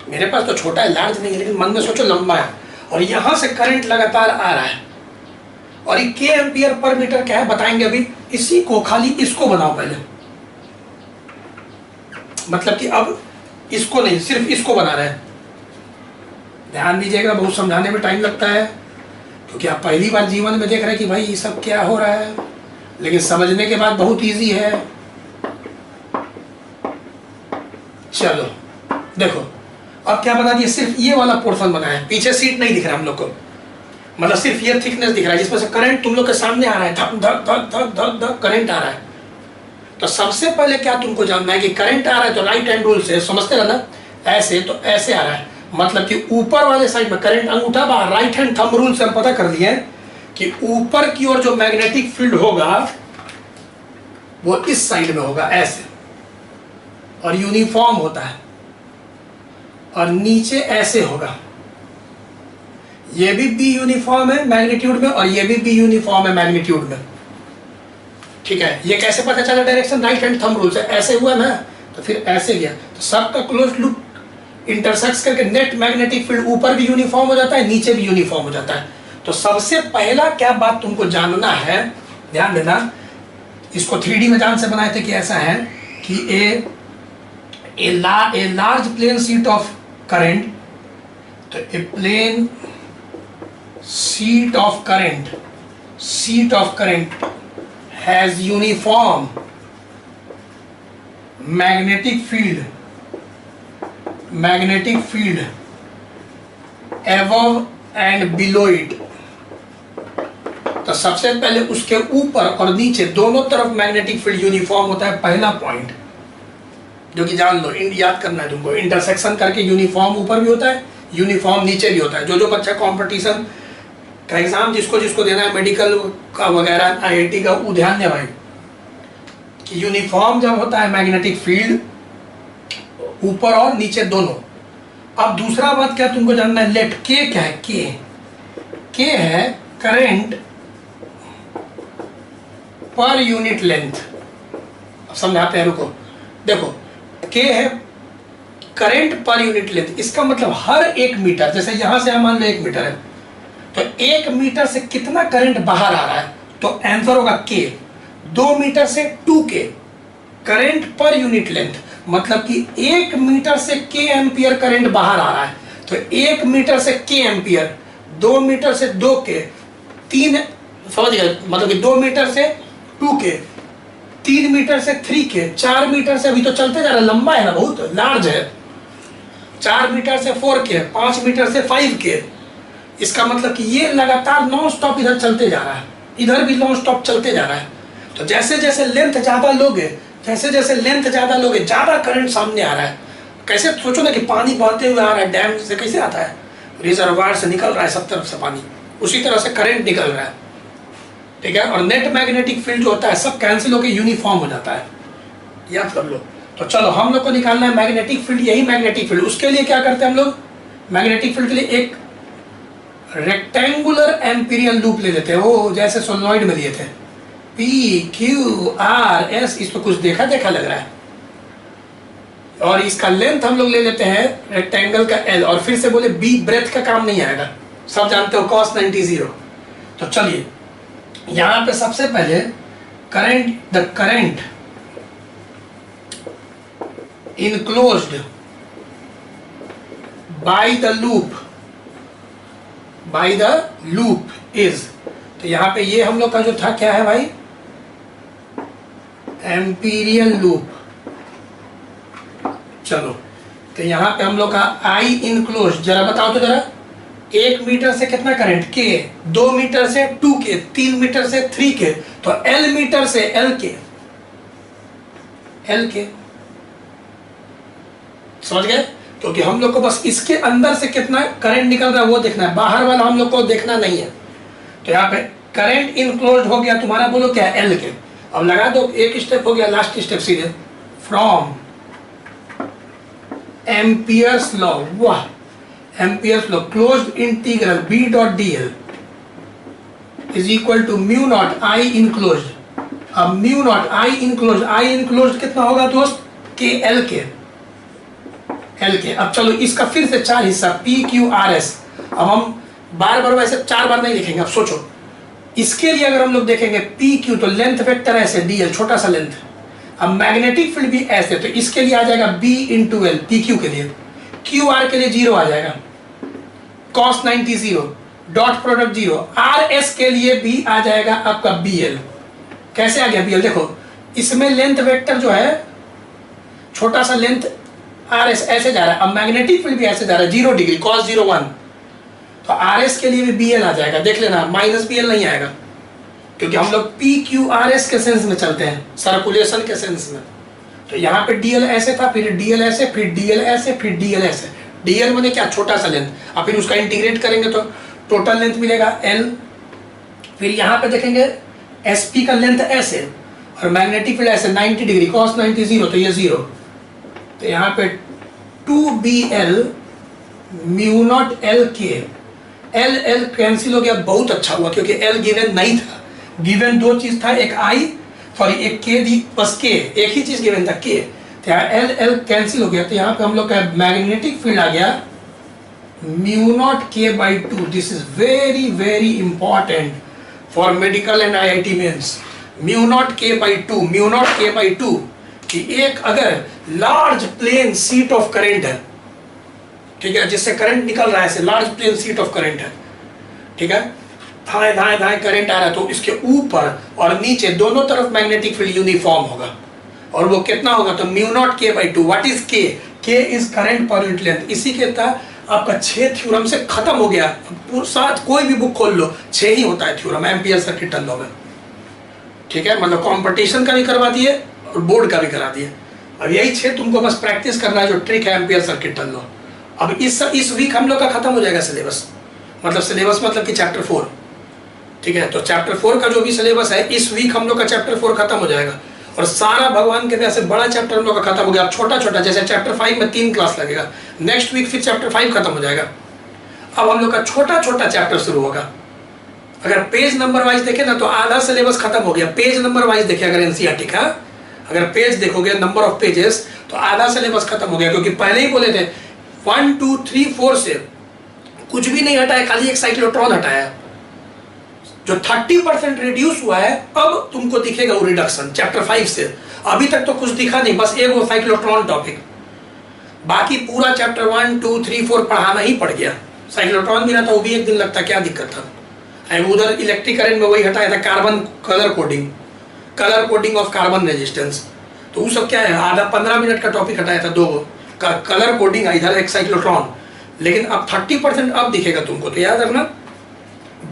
मेरे पास तो छोटा है, लार्ज नहीं है, लेकिन मन में सोचो लंबा है, और यहाँ से करंट लगातार आ रहा है। और ये के एम्पियर पर मीटर क्या है बताएंगे अभी। इसी को, खाली इसको बनाओ पहले, मतलब कि अब इसको नहीं, सिर्फ इसको बना रहे हैं। ध्यान दीजिएगा, बहुत समझाने में टाइम लगता है, क्योंकि आप पहली बार जीवन में देख रहे हैं कि भाई ये सब क्या हो रहा है, लेकिन समझने के बाद बहुत इजी है। चलो देखो, अब क्या बना दिया, सिर्फ ये वाला पोर्शन बना है, पीछे सीट नहीं दिख रहा हम लोग को, मतलब सिर्फ ये थिकनेस दिख रहा है, जिसमें से करंट तुम लोग के सामने आ रहा है, धक धक धक धक धक धक करंट आ रहा है। तो सबसे पहले क्या तुमको जानना है कि करंट आ रहा है तो राइट हैंड रूल से समझते रहना, ऐसे तो ऐसे आ रहा है, मतलब कि ऊपर वाले साइड में करंट, अंगूठा बाहर, राइट हैंड थंब रूल से हम पता कर लिए कि ऊपर की ओर जो मैग्नेटिक फील्ड होगा वो इस साइड में होगा ऐसे, और यूनिफॉर्म होता है, और नीचे ऐसे होगा। ये भी बी यूनिफॉर्म है मैग्नीट्यूड में, और ये भी बी यूनिफॉर्म है मैग्नीट्यूड में, ठीक है। ये कैसे पता चला direction, right hand thumb rule से, ऐसे हुआ ना तो फिर ऐसे लिया, तो सबका क्लोज लूप इंटरसेक्ट करके नेट मैग्नेटिक फील्ड ऊपर भी यूनिफॉर्म हो जाता है, नीचे भी यूनिफॉर्म हो जाता है। तो सबसे पहला क्या बात तुमको जानना है, ध्यान देना, इसको 3D में जान से बनाए थे कि ऐसा है कि a large plane sheet of current, तो a plane sheet of current has uniform magnetic field above and below it। तो सबसे पहले उसके ऊपर और नीचे दोनों तरफ मैग्नेटिक फील्ड यूनिफॉर्म होता है, पहला पॉइंट जो कि जान लो, याद करना है तुमको, इंटरसेक्शन करके यूनिफॉर्म ऊपर भी होता है, यूनिफॉर्म नीचे भी होता है। जो बच्चा कंपटीशन का एग्जाम जिसको जिसको देना है मेडिकल का वगैरह आईआईटी का, वो ध्यान दे भाई कि यूनिफॉर्म जब होता है मैग्नेटिक फील्ड ऊपर और नीचे दोनों। अब दूसरा बात क्या तुमको जानना है, लेट के क्या है, के है करंट पर यूनिट लेंथ। अब समझाते हैं, रुको देखो, के है करंट पर यूनिट लेंथ, इसका मतलब हर 1 मीटर, जैसे यहां से मान लो 1 मीटर है तो 1 मीटर से कितना करंट बाहर आ रहा है, तो आंसर होगा के। 2 मीटर से 2K करंट पर यूनिट लेंथ, मतलब कि 1 मीटर से K एम्पियर करंट बाहर आ रहा है, तो 1 मीटर से K एम्पियर, 2 मीटर से 2K, 3 समझ गए, मतलब कि 2 मीटर से 2K, 3 मीटर से 3K, 4 मीटर से, अभी तो चलते जा रहा है, लंबा है ना, बहुत लार्ज है, 4 मीटर से 4K, 5 मीटर से 5K। इसका मतलब कि ये लगातार नॉन स्टॉप इधर चलते जा रहा है, इधर भी नॉन स्टॉप चलते जा रहा है। तो जैसे जैसे लेंथ ज्यादा लोगे, जैसे जैसे लेंथ ज्यादा लोगे, ज्यादा करंट सामने आ रहा है। कैसे, सोचो ना कि पानी बहते हुए आ रहा है, डैम से कैसे आता है, रिजर्वायर से निकल रहा है सब तरफ से पानी, उसी तरह से करंट निकल रहा है, ठीक है। और नेट मैग्नेटिक फील्ड जो होता है सब कैंसिल होकर यूनिफॉर्म हो जाता है, याद कर लो। तो चलो हम लोग को निकालना है मैग्नेटिक फील्ड, यही मैग्नेटिक फील्ड। उसके लिए क्या करते हैं हम लोग, मैग्नेटिक फील्ड के लिए एक रेक्टेंगुलर एम्पीरियल लूप ले लेते हैं, वो जैसे सोलनॉइड में लिए थे, PQRS, इस तो कुछ देखा देखा लग रहा है। और इसका लेंथ हम लोग ले लेते हैं रेक्टेंगल का L, और फिर से बोले B ब्रेथ का काम नहीं आएगा, सब जानते हो cos 90। तो चलिए यहां पे सबसे पहले current, the current enclosed by the loop is, तो यहाँ पे ये हम लोग का जो था क्या है भाई, एम्पीरियल लूप। चलो तो यहाँ पे हम लोग का आई इनक्लोज, जरा बताओ तो जरा, 1 मीटर से कितना करंट K, 2 मीटर से 2K, 3 मीटर से 3K, तो L मीटर से LK, समझ गए। क्योंकि हम लोग को बस इसके अंदर से कितना करंट निकल रहा है वो देखना है, बाहर वाला हम लोग को देखना नहीं है। तो यहाँ पे करंट इनक्लोज हो गया तुम्हारा, बोलो क्या है, LK। अब लगा दो, एक स्टेप हो गया, लास्ट स्टेप सीधे, फ्रॉम एम्पियर्स लॉ, वाह, Ampere's law, closed integral B dot DL is equal to mu naught I enclosed. अब म्यू नॉट I इनक्लोज्ड कितना होगा दोस्त, LK। अब चलो इसका फिर से 4 हिस्सा, PQRS। अब हम बार बार वैसे 4 बार नहीं लिखेंगे, अब सोचो इसके लिए अगर हम लोग देखेंगे PQ, तो लेंथ वेक्टर ऐसे DL, छोटा सा लेंथ। अब मैग्नेटिक फील्ड भी ऐसे, तो इसके लिए आ जाएगा B इंटू L, PQ के लिए, QR के लिए 0 आ जाएगा, cos 90 0, डॉट प्रोडक्ट 0, RS के लिए भी आ जाएगा आपका BL। कैसे आ गया BL, देखो इसमें लेंथ वेक्टर जो है छोटा सा लेंथ RS ऐसे जा रहा है, अब मैग्नेटिक फील्ड भी ऐसे जा रहा है, 0 डिग्री, cos 0 1, तो RS के लिए भी BL आ जाएगा, देख लेना, माइनस BL नहीं आएगा, क्योंकि हम लोग PQRS के सेंस में चलते हैं, सर्कुलेशन के सेंस में। तो यहाँ पे DL ऐसे था, फिर DL ऐसे, फिर DL ऐसे, फिर DL ऐसे। DL माने क्या, छोटा सा लेंथ, अब फिर उसका इंटीग्रेट करेंगे तो टोटल लेंथ मिलेगा L। फिर यहाँ पे देखेंगे SP का लेंथ ऐसे, और मैग्नेटिक फील्ड ऐसे 90 डिग्री, cos 90 0, तो ये 0, तो यहाँ पे 2BL mu naught LK, L cancel हो गया, बहुत अच्छा हुआ, क्योंकि L गिवन नहीं था, गिवन 2 चीज था, एक I, सॉरी एक K दी, बस K, एक ही चीज गिवन था K, तो यहाँ L कैंसिल हो गया, तो यहाँ पे हम लोग का मैग्नेटिक फील्ड आ गया mu naught K/2। This is very very important for medical and IIT mains, mu naught K/2, कि एक अगर large plane sheet of current है, ठीक है, जिससे करंट निकल रहा है, ऐसे large plane sheet of current है, ठीक है, धाए धाए धाए करंट आ रहा है, तो इसके ऊपर और नीचे दोनों तरफ मैग्नेटिक फील्ड यूनिफॉर्म होगा, और वो कितना होगा, तो mu naught K/2। What is K is current पर यूनिट लेंथ। इसी के तहत आपका 6 थ्योरम से खत्म हो गया, साथ कोई भी बुक खोल लो 6 ही होता है थ्योरम एम्पियर सर्किट लॉ में, ठीक है, मतलब कंपटीशन का भी करवा दिए और बोर्ड का भी करा दिए। अब यही 6 तुमको बस प्रैक्टिस करना है, जो ट्रिक है एम्पियर सर्किट लॉ। अब इस वीक हम लोग का खत्म हो जाएगा सिलेबस, मतलब सिलेबस मतलब कि चैप्टर 4। ठीक है, तो चैप्टर 4 का जो भी सिलेबस है, इस वीक हम लोग का चैप्टर 4 खत्म हो जाएगा और सारा भगवान के दया से बड़ा चैप्टर हम लोग का खत्म हो गया। अब छोटा छोटा, जैसे चैप्टर 5 में 3 क्लास लगेगा, नेक्स्ट वीक फिर चैप्टर 5 खत्म हो जाएगा। अब हम लोग का छोटा छोटा चैप्टर शुरू होगा। अगर पेज नंबर वाइज देखे ना तो आधा सिलेबस खत्म हो गया। पेज नंबर वाइज देखे अगर एनसीईआरटी का, अगर पेज देखोगे नंबर ऑफ पेजेस, तो आधा सिलेबस खत्म हो गया। क्योंकि पहले ही बोले थे 1 2 3 4 से कुछ भी नहीं हटाया, खाली एक साइक्लोट्रॉन हटाया। जो 30% रिड्यूस हुआ है, अब तुमको दिखेगा वो रिडक्शन चैप्टर 5 से। अभी तक तो कुछ दिखा नहीं, बस एक वो साइक्लोट्रॉन टॉपिक, बाकी पूरा चैप्टर 1 2 3 4 पढ़ाना ही पड़ गया। साइक्लोट्रॉन भी रहता, वो भी एक दिन लगता, क्या दिक्कत था। उधर इलेक्ट्रिक करंट में वही हटाया था, carbon colour coding of carbon resistance. तो वो सब क्या है, आधा 15 मिनट का टॉपिक हटाया था, 2 कलर कोडिंग, इधर एक साइक्लोट्रॉन। लेकिन अब 30% अब दिखेगा तुमको। तो याद रखना,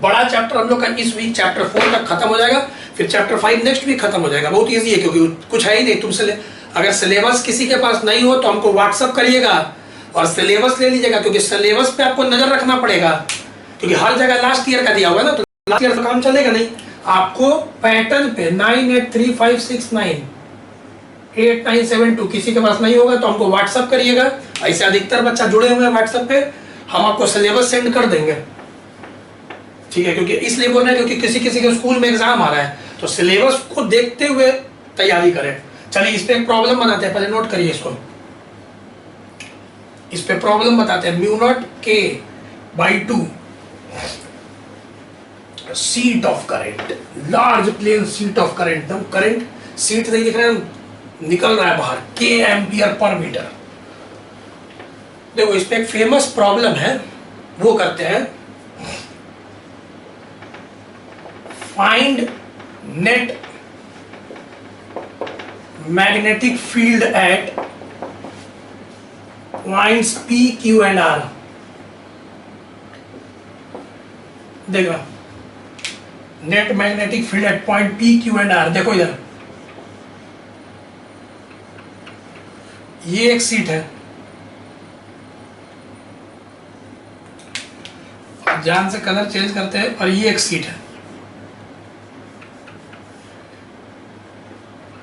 बड़ा चैप्टर हम लोग का इस वीक चैप्टर 4 तक खत्म हो जाएगा, फिर चैप्टर 5 नेक्स्ट वीक खत्म हो जाएगा। बहुत ईजी है, क्योंकि कुछ है ही नहीं तुमसे। अगर सिलेबस किसी के पास नहीं हो तो हमको व्हाट्सअप करिएगा और सिलेबस ले लीजिएगा, क्योंकि सिलेबस पे आपको नजर रखना पड़ेगा, क्योंकि हर जगह लास्ट ईयर का दिया हुआ है ना, तो लास्ट ईयर का काम चलेगा नहीं। आपको पैटर्न पे 9835698972 किसी के पास नहीं होगा तो हमको व्हाट्सअप करिएगा। ऐसे अधिकतर बच्चा जुड़े हुए हैं व्हाट्सएप पे, हम आपको सिलेबस सेंड कर देंगे, ठीक है। क्योंकि इसलिए बोल रहे हैं क्योंकि किसी किसी के स्कूल में एग्जाम आ रहा है, तो सिलेबस को देखते हुए तैयारी करें। चलिए इस पे एक प्रॉब्लम बनाते हैं, पहले नोट करिए इसको। इस पे प्रॉब्लम बताते हैं। μ0 K/2 sheet of current, large plane sheet of current, एकदम करंट सीट नहीं दिख रहा है, निकल रहा है बाहर, K एम्पियर पर मीटर। देखो इस पे एक फेमस प्रॉब्लम है, वो करते हैं। Find net magnetic field eight points P, Q and R। देखो net magnetic field eight point P, Q and R। देखो इधर ये एक सीट है, जान से कलर चेंज करते हैं, और ये एक सीट है,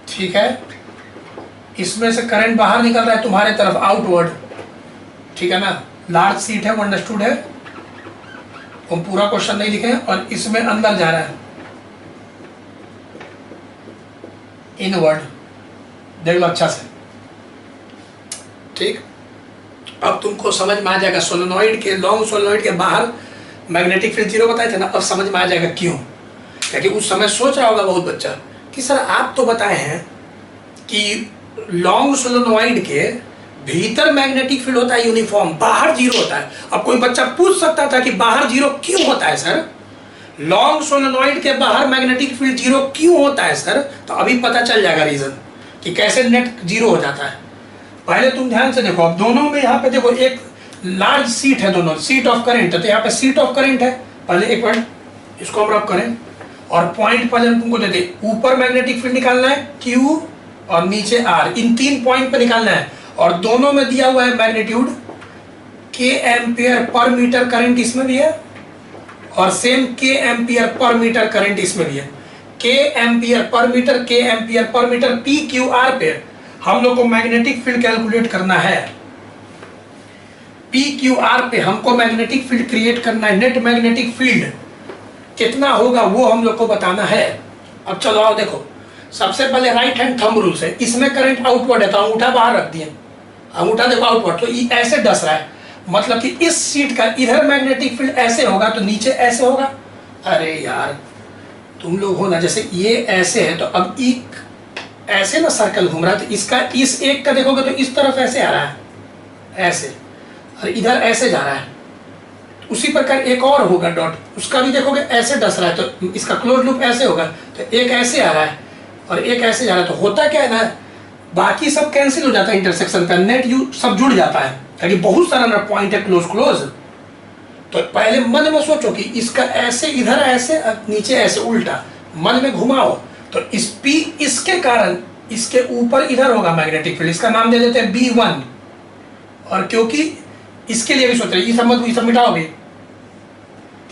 ठीक है। इसमें से करंट बाहर निकल रहा है तुम्हारे तरफ, आउटवर्ड, ठीक है ना। लार्ज सीट है, वो अंडरस्टूड है, हम पूरा क्वेश्चन नहीं लिखे। और इसमें अंदर जा रहा है इनवर्ड, देख लो अच्छा से, ठीक। अब तुमको समझ में आ जाएगा सोलेनॉइड के, लॉन्ग सोलेनॉइड के बाहर मैग्नेटिक फील्ड 0 बताए थे ना, अब समझ में आ जाएगा क्यों। क्योंकि उस समय सोच रहा होगा बहुत बच्चा कि सर आप तो बताए हैं कि लॉन्ग सोलेनॉइड के भीतर मैग्नेटिक फील्ड होता है यूनिफॉर्म, बाहर 0 होता है। अब कोई बच्चा पूछ सकता था कि बाहर 0 क्यों होता है सर, लॉन्ग सोलेनॉइड के बाहर मैग्नेटिक फील्ड 0 क्यों होता है सर। तो अभी पता चल जाएगा रीजन कि कैसे नेट 0 हो जाता है। पहले तुम ध्यान से देखो, अब दोनों में यहाँ पे देखो एक लार्ज सीट है, दोनों सीट ऑफ करंट है, तो यहाँ पे सीट ऑफ करंट है। पहले एक मिनट इसको हम रब करें और पॉइंट पर तुमको दे दे, ऊपर मैग्नेटिक फील्ड निकालना है Q और नीचे R, इन 3 पॉइंट पे निकालना है। और दोनों में दिया हुआ है magnitude K ampere per metre, current इसमें भी है, और same K ampere per meter current इसमें भी है। K ampere per metre, K ampere per metre, P Q R पे हम लोग को मैग्नेटिक फील्ड कैलकुलेट करना है। P Q R पे हमको मैग्नेटिक फील्ड क्रिएट करना है। नेट मैग्नेटिक फील्ड कितना होगा वो हम लोग को बताना है। अब चलो आओ देखो, सबसे पहले राइट हैंड थंब रूल से, इसमें करंट आउटवर्ड है तो अंगूठा बाहर रख दिए, अंगूठा देखो आउटवर्ड, तो ये ऐसे डस रहा है, मतलब कि इस सीट का इधर मैग्नेटिक फील्ड ऐसे होगा तो नीचे ऐसे होगा। अरे यार तुम लोग हो ना, जैसे ये ऐसे है तो अब एक ऐसे ना सर्कल घूम रहा है, तो इसका इस एक का देखोगे तो इस तरफ ऐसे आ रहा है, ऐसे, और इधर ऐसे जा रहा है। उसी प्रकार एक और होगा डॉट, उसका भी देखोगे ऐसे डस रहा है, तो इसका क्लोज लूप ऐसे होगा, तो एक ऐसे आ रहा है और एक ऐसे जा रहा है। तो होता क्या है ना, बाकी सब कैंसिल हो जाता है इंटरसेक्शन पे, नेट यू सब जुड़ जाता है, क्योंकि बहुत सारा ना पॉइंट है क्लोज क्लोज। तो पहले मन में सोचो कि इसका ऐसे इधर ऐसे, नीचे ऐसे, उल्टा मन में घुमाओ, तो इस P इसके कारण इसके ऊपर इधर होगा मैग्नेटिक फील्ड, इसका नाम दे देते हैं B1। और क्योंकि इसके लिए भी सोच रहे, ये सब मिटाओगे,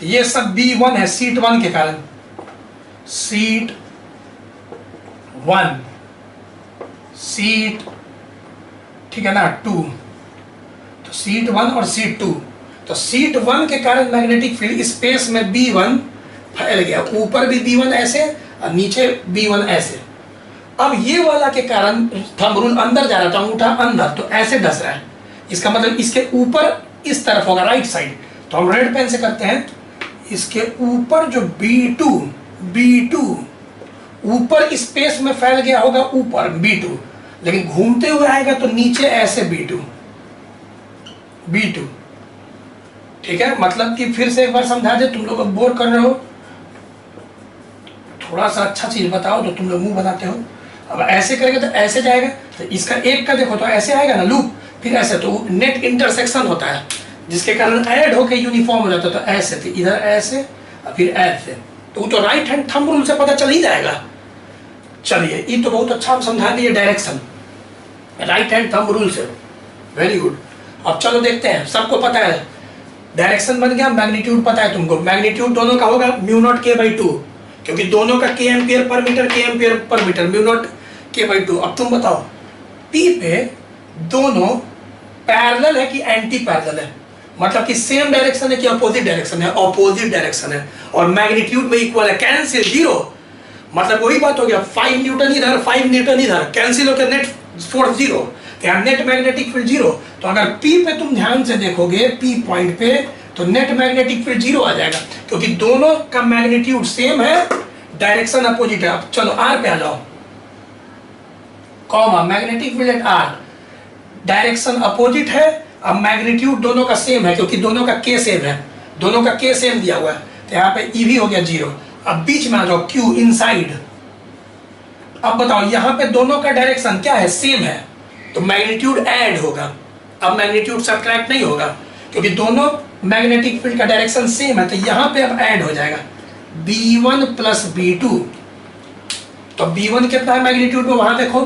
तो ये सब B1 है सीट 1 के कारण, सीट 1, सीट, ठीक है ना, 2, तो सीट 1 और सीट 2। तो सीट 1 के कारण मैग्नेटिक फील्ड स्पेस में B1 फैल गया, ऊपर भी B1 ऐसे और नीचे B1 ऐसे। अब ये वाला के कारण थंब रूल अंदर जा रहा था, अंगूठा अंदर, तो ऐसे डस रहा है, इसका मतलब इसके ऊपर इस तरफ होगा, राइट साइड। तो हम रेड पेन से करते हैं, इसके ऊपर जो B2 ऊपर स्पेस में फैल गया होगा, ऊपर B2, लेकिन घूमते हुए आएगा तो नीचे ऐसे B2, ठीक है। मतलब कि फिर से एक बार समझा दे, तुम लोग अब बोर कर रहे हो, थोड़ा सा अच्छा चीज बताओ तो तुम लोग मुंह बनाते हो। अब ऐसे करेंगे तो ऐसे जाएगा, तो इसका एक का देखो तो ऐसे आएगा ना लूप, फिर ऐसे, तो नेट इंटरसेक्शन होता है जिसके कारण ऐड होके यूनिफॉर्म हो जाता है। तो ऐसे थे, इधर ऐसे फिर ऐसे, तो तो राइट हैंड थंब रूल से पता चल ही जाएगा। चलिए, ये तो बहुत अच्छा हम समझा दिए direction right hand thumb rule से, वेरी गुड। अब चलो देखते हैं, सबको पता है डायरेक्शन बन गया, मैग्नीट्यूड पता है तुमको, मैग्नीट्यूड दोनों का होगा μ0K/2, क्योंकि दोनों का K ampere per metre, K ampere per metre, μ0K/2। अब तुम बताओ P पे दोनों पैरेलल है कि एंटी पैरेलल है, मतलब कि सेम डायरेक्शन है कि अपोजिट डायरेक्शन है, अपोजिट डायरेक्शन है, और मैग्नीट्यूड में इक्वल है, कैंसिल, 0। मतलब वही बात हो गया, 5 न्यूटन इधर 5 न्यूटन इधर, कैंसिल होकर net force 0, net magnetic field 0। तो अगर P पे तुम ध्यान से देखोगे, P पॉइंट पे, तो नेट मैग्नेटिक फील्ड 0 आ जाएगा, क्योंकि दोनों का मैग्नीट्यूड सेम है, डायरेक्शन अपोजिट है। अब चलो R पे आ जाओ, comma, magnetic field eight R, direction opposite है, अब मैग्नीट्यूड दोनों का सेम है, क्योंकि दोनों का K सेम है, दोनों का K सेम दिया हुआ है, तो यहाँ पे E भी हो गया 0। अब बीच में आ जाओ, Q, इनसाइड। अब बताओ यहाँ पे दोनों का डायरेक्शन क्या है, सेम है, तो मैग्नीट्यूड ऐड होगा। अब मैग्नीट्यूड सब्ट्रैक्ट नहीं होगा, क्योंकि दोनों मैग्नेटिक फील्ड का डायरेक्शन सेम है, तो यहाँ पे अब ऐड हो जाएगा B1 प्लस B2। तो B1 कितना है मैग्नीट्यूड में, वहां देखो,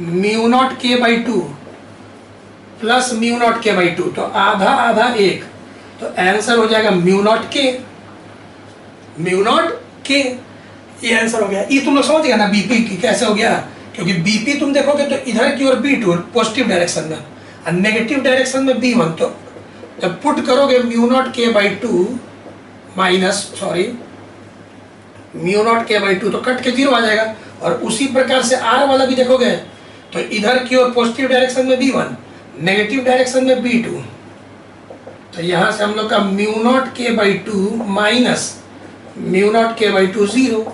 μ0K/2 प्लस μ0K/2, तो आधा आधा 1, तो आंसर हो जाएगा μ0K, ये आंसर हो गया। ये तुम लोग समझ गया ना बीपी की कैसे हो गया, क्योंकि बीपी तुम देखोगे तो इधर की ओर B2 पॉजिटिव डायरेक्शन में, और नेगेटिव डायरेक्शन में B1। तो जब पुट करोगे μ0K/2 माइनस, सॉरी, μ0K/2, तो कट के 0 आ जाएगा। और उसी प्रकार से R वाला भी देखोगे तो इधर की ओर पॉजिटिव डायरेक्शन में B1, नेगेटिव डायरेक्शन में B2, तो यहां से हम लोग का μ0K/2 माइनस μ0K/2 0,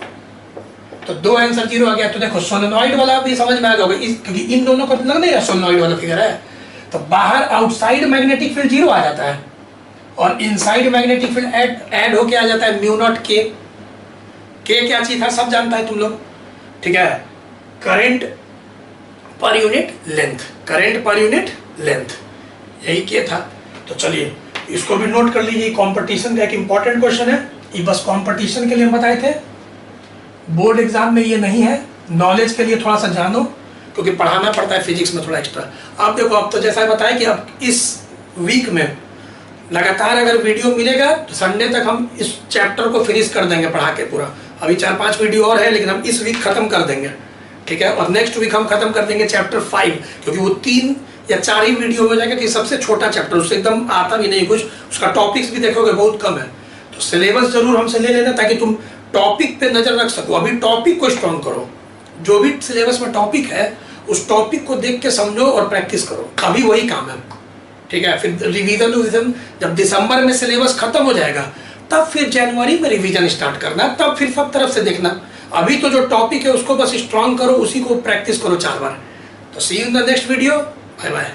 तो दो आंसर 0 आ गया। तो देखो सोलेनॉइड वाला भी समझ में आ जाओगे, क्योंकि इन दोनों को लग नहीं रहा सोलेनॉइड वाला फिगर है, तो बाहर आउटसाइड मैग्नेटिक फील्ड 0 आ जाता है, और इनसाइड मैग्नेटिक फील्ड ऐड होके आ जाता है μ0K। K क्या चीज था सब जानता है तुम लोग, ठीक है, करंट पर यूनिट लेंथ, करंट पर यूनिट लेंथ, यही K था। तो चलिए इसको भी नोट कर लीजिए, कंपटीशन का एक इंपॉर्टेंट क्वेश्चन है, ये बस कंपटीशन के लिए बताए थे, बोर्ड एग्जाम में ये नहीं है, नॉलेज के लिए थोड़ा सा जानो, क्योंकि पढ़ाना पड़ता है फिजिक्स में थोड़ा एक्स्ट्रा। आप देखो, अब तो जैसा बताया कि अब इस वीक में लगातार अगर वीडियो मिलेगा तो संडे तक हम इस चैप्टर को फिनिश कर देंगे पढ़ा के पूरा। अभी 4-5 वीडियो और है, लेकिन हम इस वीक खत्म कर देंगे, ठीक है। और नेक्स्ट वीक हम खत्म कर देंगे चैप्टर 5, क्योंकि वो 3 या 4 ही वीडियो हो जाएगा, कि सबसे छोटा चैप्टर, उससे एकदम आता भी नहीं कुछ, उसका टॉपिक्स भी देखोगे बहुत कम है। तो सिलेबस जरूर हमसे ले लेना, ताकि तुम टॉपिक पे नजर रख सको। अभी टॉपिक को स्ट्रॉन्ग करो, जो भी सिलेबस में टॉपिक है उस टॉपिक को देख के समझो और प्रैक्टिस करो, अभी वही काम है, ठीक है। फिर रिवीजन जब दिसंबर में सिलेबस खत्म हो जाएगा, तब फिर जनवरी में रिवीजन स्टार्ट करना, तब फिर सब तरफ से देखना। अभी तो जो टॉपिक है उसको बस स्ट्रॉन्ग करो, उसी को प्रैक्टिस करो 4 बार। तो see you in the next video, bye bye.